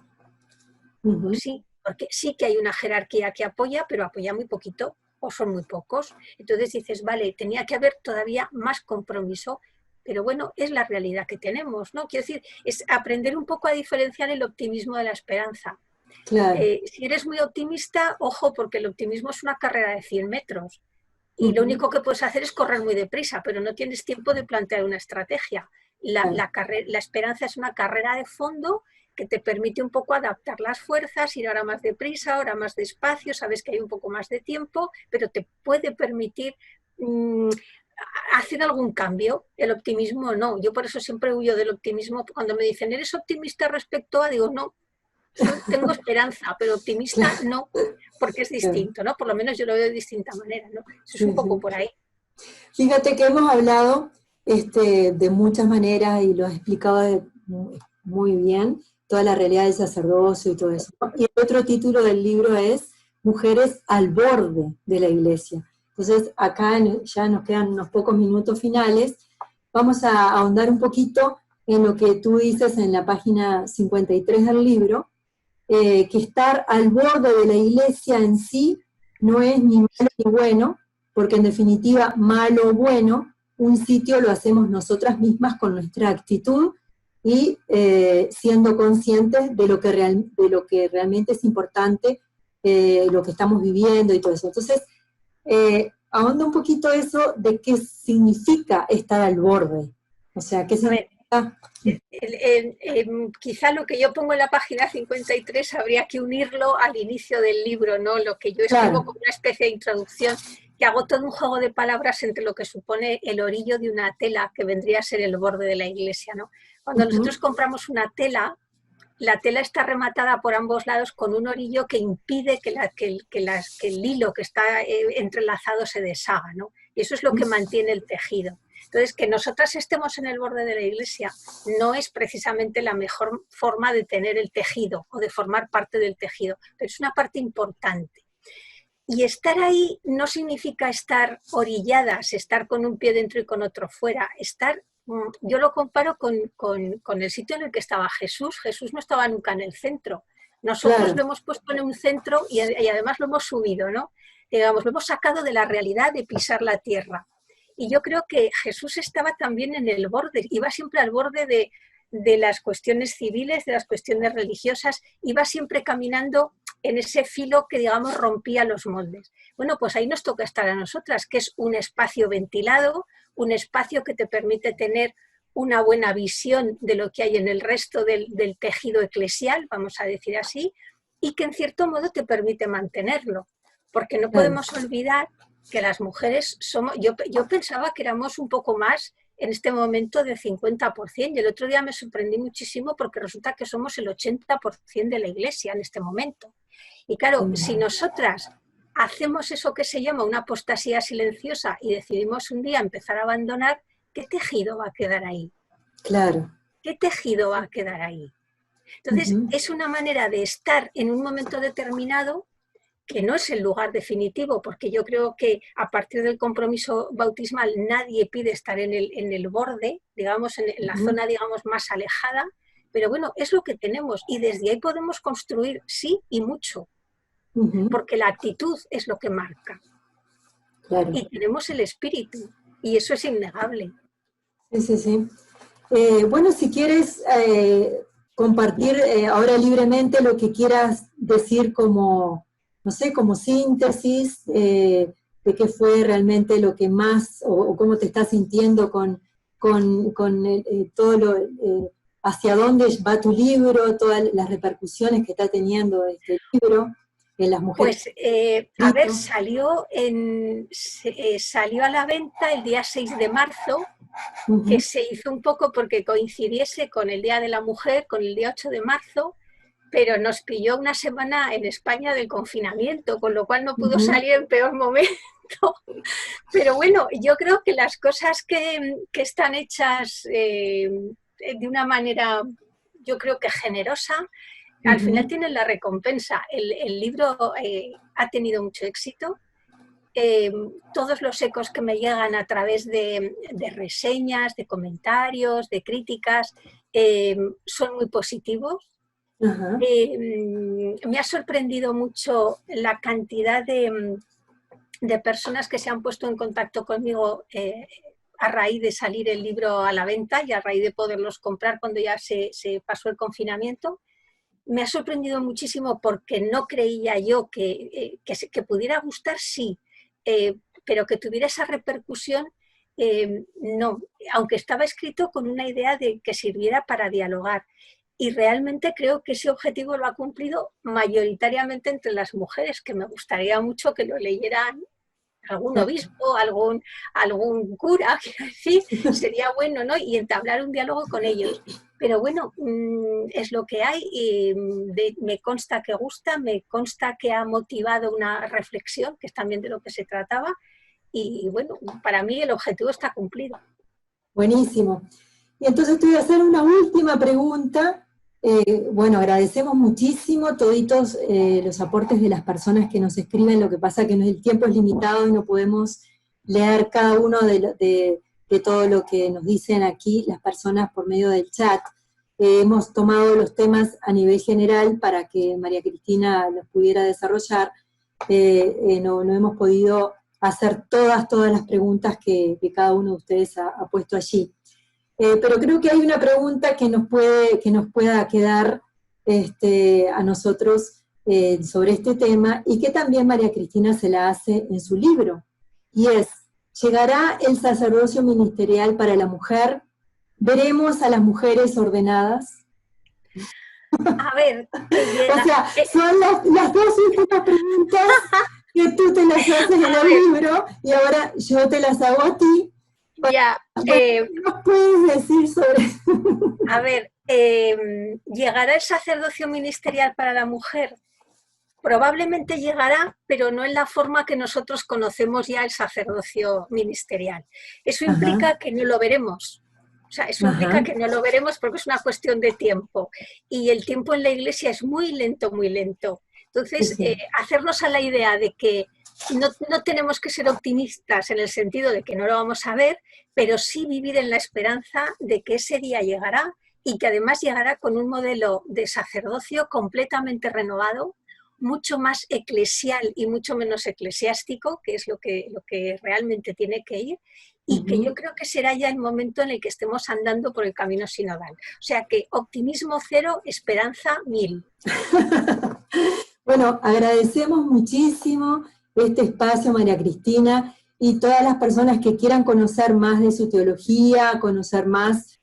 S2: Sí, porque sí que hay una jerarquía que apoya, pero apoya muy poquito o son muy pocos. Entonces dices, vale, tenía que haber todavía más compromiso, pero bueno, es la realidad que tenemos, ¿no? Quiero decir, es aprender un poco a diferenciar el optimismo de la esperanza. Claro. Si eres muy optimista, ojo, porque el optimismo es una carrera de 100 metros y lo único que puedes hacer es correr muy deprisa, pero no tienes tiempo de plantear una estrategia. La esperanza es una carrera de fondo que te permite un poco adaptar las fuerzas, ir ahora más deprisa, ahora más despacio, sabes que hay un poco más de tiempo, pero te puede permitir hacer algún cambio. El optimismo no, yo por eso siempre huyo del optimismo. Cuando me dicen, ¿eres optimista respecto a? Digo, no, tengo esperanza, pero optimista no, porque es distinto, ¿no? Por lo menos yo lo veo de distinta manera, ¿no? Eso es un poco por ahí.
S1: Fíjate que hemos hablado de muchas maneras y lo has explicado muy bien, toda la realidad del sacerdocio y todo eso. Y el otro título del libro es Mujeres al borde de la iglesia. Entonces, acá ya nos quedan unos pocos minutos finales. Vamos a ahondar un poquito en lo que tú dices en la página 53 del libro, que estar al borde de la iglesia en sí no es ni malo ni bueno, porque en definitiva, malo o bueno, un sitio lo hacemos nosotras mismas con nuestra actitud, y siendo conscientes de lo que realmente es importante, lo que estamos viviendo y todo eso. Entonces, ahonda un poquito eso de qué significa estar al borde. O sea, ¿qué significa?
S2: Quizá lo que yo pongo en la página 53 habría que unirlo al inicio del libro, ¿no? Lo que yo escribo como una especie de introducción, que hago todo un juego de palabras entre lo que supone el orillo de una tela, que vendría a ser el borde de la iglesia, ¿no? Cuando nosotros compramos una tela, la tela está rematada por ambos lados con un orillo que impide que el hilo que está entrelazado se deshaga, ¿no? Y eso es lo que mantiene el tejido. Entonces, que nosotras estemos en el borde de la iglesia no es precisamente la mejor forma de tener el tejido o de formar parte del tejido, pero es una parte importante. Y estar ahí no significa estar orilladas, estar con un pie dentro y con otro fuera, yo lo comparo con el sitio en el que estaba Jesús. Jesús no estaba nunca en el centro. Nosotros lo hemos puesto en un centro y además lo hemos subido, ¿no? Digamos, lo hemos sacado de la realidad de pisar la tierra. Y yo creo que Jesús estaba también en el borde, iba siempre al borde de las cuestiones civiles, de las cuestiones religiosas, iba siempre caminando en ese filo que, digamos, rompía los moldes. Bueno, pues ahí nos toca estar a nosotras, que es un espacio ventilado, un espacio que te permite tener una buena visión de lo que hay en el resto del tejido eclesial, vamos a decir así, y que en cierto modo te permite mantenerlo, porque no podemos olvidar que las mujeres somos, yo pensaba que éramos un poco más en este momento del 50%, y el otro día me sorprendí muchísimo porque resulta que somos el 80% de la Iglesia en este momento. Y claro, si nosotras hacemos eso que se llama una apostasía silenciosa y decidimos un día empezar a abandonar, ¿qué tejido va a quedar ahí?
S1: Claro.
S2: ¿Qué tejido va a quedar ahí? Entonces, es una manera de estar en un momento determinado que no es el lugar definitivo, porque yo creo que a partir del compromiso bautismal nadie pide estar en el borde, digamos, en la zona, digamos, más alejada, pero bueno, es lo que tenemos y desde ahí podemos construir sí y mucho, porque la actitud es lo que marca. Claro. Y tenemos el espíritu, y eso es innegable.
S1: Sí, sí, sí. Bueno, si quieres compartir ahora libremente lo que quieras decir como, no sé, como síntesis de qué fue realmente lo que más, o cómo te estás sintiendo con todo lo, hacia dónde va tu libro, todas las repercusiones que está teniendo este libro en las mujeres.
S2: Pues, a ver, salió a la venta el día 6 de marzo, que se hizo un poco porque coincidiese con el Día de la Mujer, con el día 8 de marzo, pero nos pilló una semana en España del confinamiento, con lo cual no pudo salir en peor momento. Pero bueno, yo creo que las cosas que están hechas de una manera, yo creo que generosa, al final tienen la recompensa. El libro ha tenido mucho éxito. Todos los ecos que me llegan a través de reseñas, de comentarios, de críticas, son muy positivos. Me ha sorprendido mucho la cantidad de personas que se han puesto en contacto conmigo a raíz de salir el libro a la venta y a raíz de poderlos comprar cuando ya se pasó el confinamiento. Me ha sorprendido muchísimo porque no creía yo que pudiera gustar, sí, pero que tuviera esa repercusión, no, aunque estaba escrito con una idea de que sirviera para dialogar. Y realmente creo que ese objetivo lo ha cumplido mayoritariamente entre las mujeres, que me gustaría mucho que lo leyeran algún obispo, algún cura, quiero decir, sería bueno, ¿no? Y entablar un diálogo con ellos. Pero bueno, es lo que hay y me consta que gusta, me consta que ha motivado una reflexión, que es también de lo que se trataba, y bueno, para mí el objetivo está cumplido.
S1: Buenísimo. Y entonces te voy a hacer una última pregunta. Bueno, agradecemos muchísimo toditos los aportes de las personas que nos escriben, lo que pasa que el tiempo es limitado y no podemos leer cada uno de todo lo que nos dicen aquí las personas por medio del chat. Hemos tomado los temas a nivel general para que María Cristina los pudiera desarrollar. No hemos podido hacer todas las preguntas que cada uno de ustedes ha puesto allí. Pero creo que hay una pregunta que nos pueda quedar a nosotros sobre este tema, y que también María Cristina se la hace en su libro, y es: ¿llegará el sacerdocio ministerial para la mujer? ¿Veremos a las mujeres ordenadas?
S2: A ver,
S1: o sea, son las dos últimas preguntas que tú te las haces en el libro, y ahora yo te las hago a ti.
S2: Ya,
S1: ¿qué nos puedes decir sobre eso?
S2: A ver, ¿llegará el sacerdocio ministerial para la mujer? Probablemente llegará, pero no en la forma que nosotros conocemos ya el sacerdocio ministerial. Eso implica que no lo veremos. O sea, eso implica que no lo veremos porque es una cuestión de tiempo. Y el tiempo en la Iglesia es muy lento, muy lento. Entonces, hacernos a la idea de que no tenemos que ser optimistas en el sentido de que no lo vamos a ver, pero sí vivir en la esperanza de que ese día llegará, y que además llegará con un modelo de sacerdocio completamente renovado, mucho más eclesial y mucho menos eclesiástico, que es lo que realmente tiene que ir, y que yo creo que será ya el momento en el que estemos andando por el camino sinodal. O sea que optimismo 0, esperanza 1000.
S1: Bueno, agradecemos muchísimo este espacio, María Cristina, y todas las personas que quieran conocer más de su teología, conocer más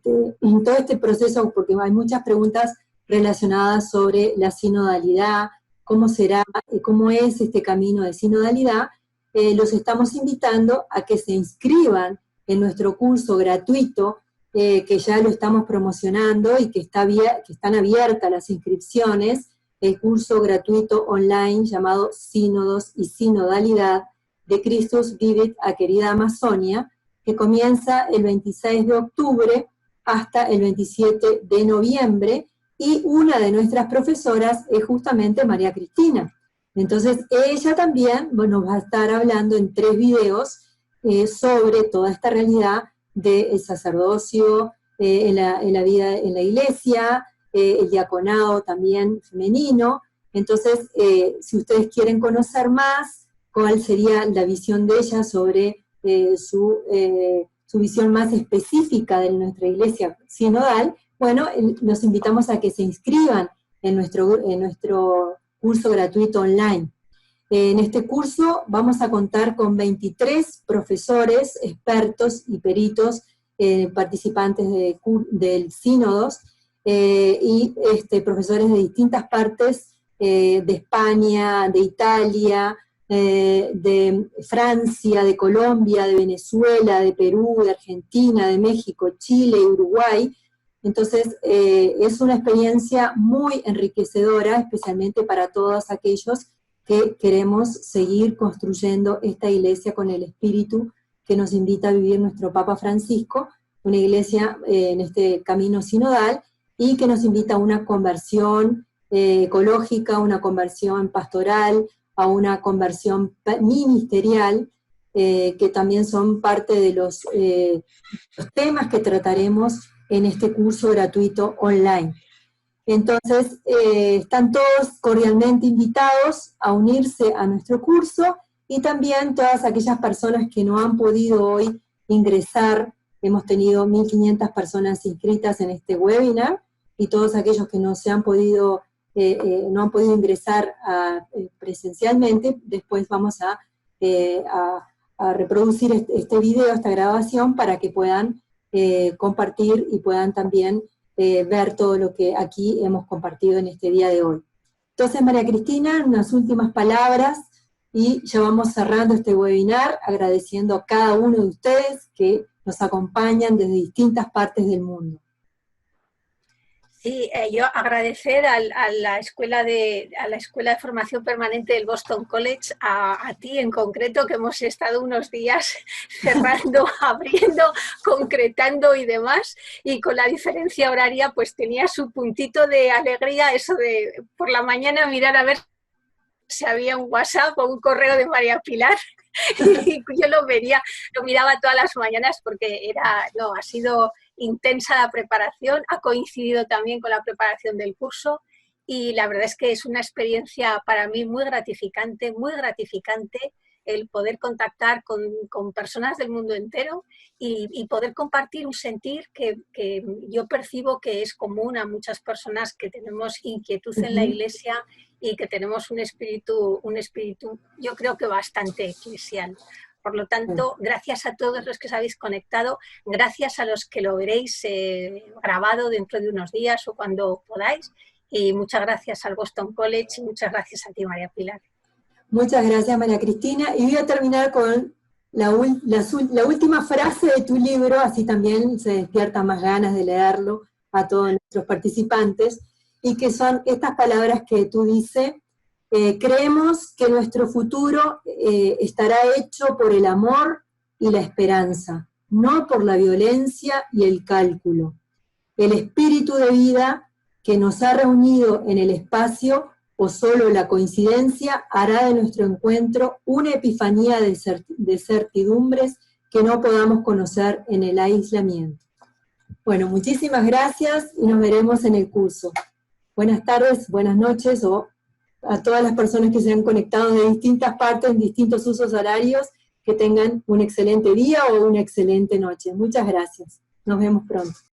S1: todo este proceso, porque hay muchas preguntas relacionadas sobre la sinodalidad, cómo será, cómo es este camino de sinodalidad. Los estamos invitando a que se inscriban en nuestro curso gratuito, que ya lo estamos promocionando y que están abiertas las inscripciones, el curso gratuito online llamado Sínodos y Sinodalidad de Christus Vivit a Querida Amazonia, que comienza el 26 de octubre hasta el 27 de noviembre, y una de nuestras profesoras es justamente María Cristina. Entonces ella también nos va a estar hablando en 3 videos sobre toda esta realidad del sacerdocio en la vida en la iglesia, el diaconado también femenino. Entonces, si ustedes quieren conocer más cuál sería la visión de ella sobre su visión más específica de nuestra iglesia sinodal, bueno, los invitamos a que se inscriban en nuestro curso gratuito online. En este curso vamos a contar con 23 profesores, expertos y peritos, participantes del sínodos, y profesores de distintas partes de España, de Italia, de Francia, de Colombia, de Venezuela, de Perú, de Argentina, de México, Chile y Uruguay. Entonces es una experiencia muy enriquecedora, especialmente para todos aquellos que queremos seguir construyendo esta iglesia con el espíritu que nos invita a vivir nuestro Papa Francisco, una iglesia en este camino sinodal, y que nos invita a una conversión ecológica, una conversión pastoral, a una conversión ministerial, que también son parte de los temas que trataremos en este curso gratuito online. Entonces, están todos cordialmente invitados a unirse a nuestro curso, y también todas aquellas personas que no han podido hoy ingresar. Hemos tenido 1.500 personas inscritas en este webinar, y todos aquellos que no han podido ingresar presencialmente, después vamos a reproducir este video, esta grabación, para que puedan compartir y puedan también ver todo lo que aquí hemos compartido en este día de hoy. Entonces, María Cristina, unas últimas palabras, y ya vamos cerrando este webinar, agradeciendo a cada uno de ustedes que nos acompañan desde distintas partes del mundo.
S2: Sí, yo agradecer a la escuela de formación permanente del Boston College, a ti en concreto, que hemos estado unos días cerrando, abriendo, concretando y demás, y con la diferencia horaria pues tenía su puntito de alegría eso de por la mañana mirar a ver si había un WhatsApp o un correo de María Pilar. Y yo lo miraba todas las mañanas, porque ha sido intensa la preparación, ha coincidido también con la preparación del curso, y la verdad es que es una experiencia para mí muy gratificante el poder contactar con personas del mundo entero y poder compartir un sentir que yo percibo que es común a muchas personas que tenemos inquietud en la iglesia y que tenemos un espíritu yo creo que bastante eclesial. Por lo tanto, gracias a todos los que os habéis conectado, gracias a los que lo veréis grabado dentro de unos días o cuando podáis, y muchas gracias al Boston College y muchas gracias a ti, María Pilar.
S1: Muchas gracias, María Cristina, y voy a terminar con la última frase de tu libro, así también se despiertan más ganas de leerlo a todos nuestros participantes, y que son estas palabras que tú dices: creemos que nuestro futuro estará hecho por el amor y la esperanza, no por la violencia y el cálculo. El espíritu de vida que nos ha reunido en el espacio, o solo la coincidencia, hará de nuestro encuentro una epifanía de certidumbres que no podamos conocer en el aislamiento. Bueno, muchísimas gracias y nos veremos en el curso. Buenas tardes, buenas noches o a todas las personas que se han conectado de distintas partes, en distintos usos horarios, que tengan un excelente día o una excelente noche. Muchas gracias. Nos vemos pronto.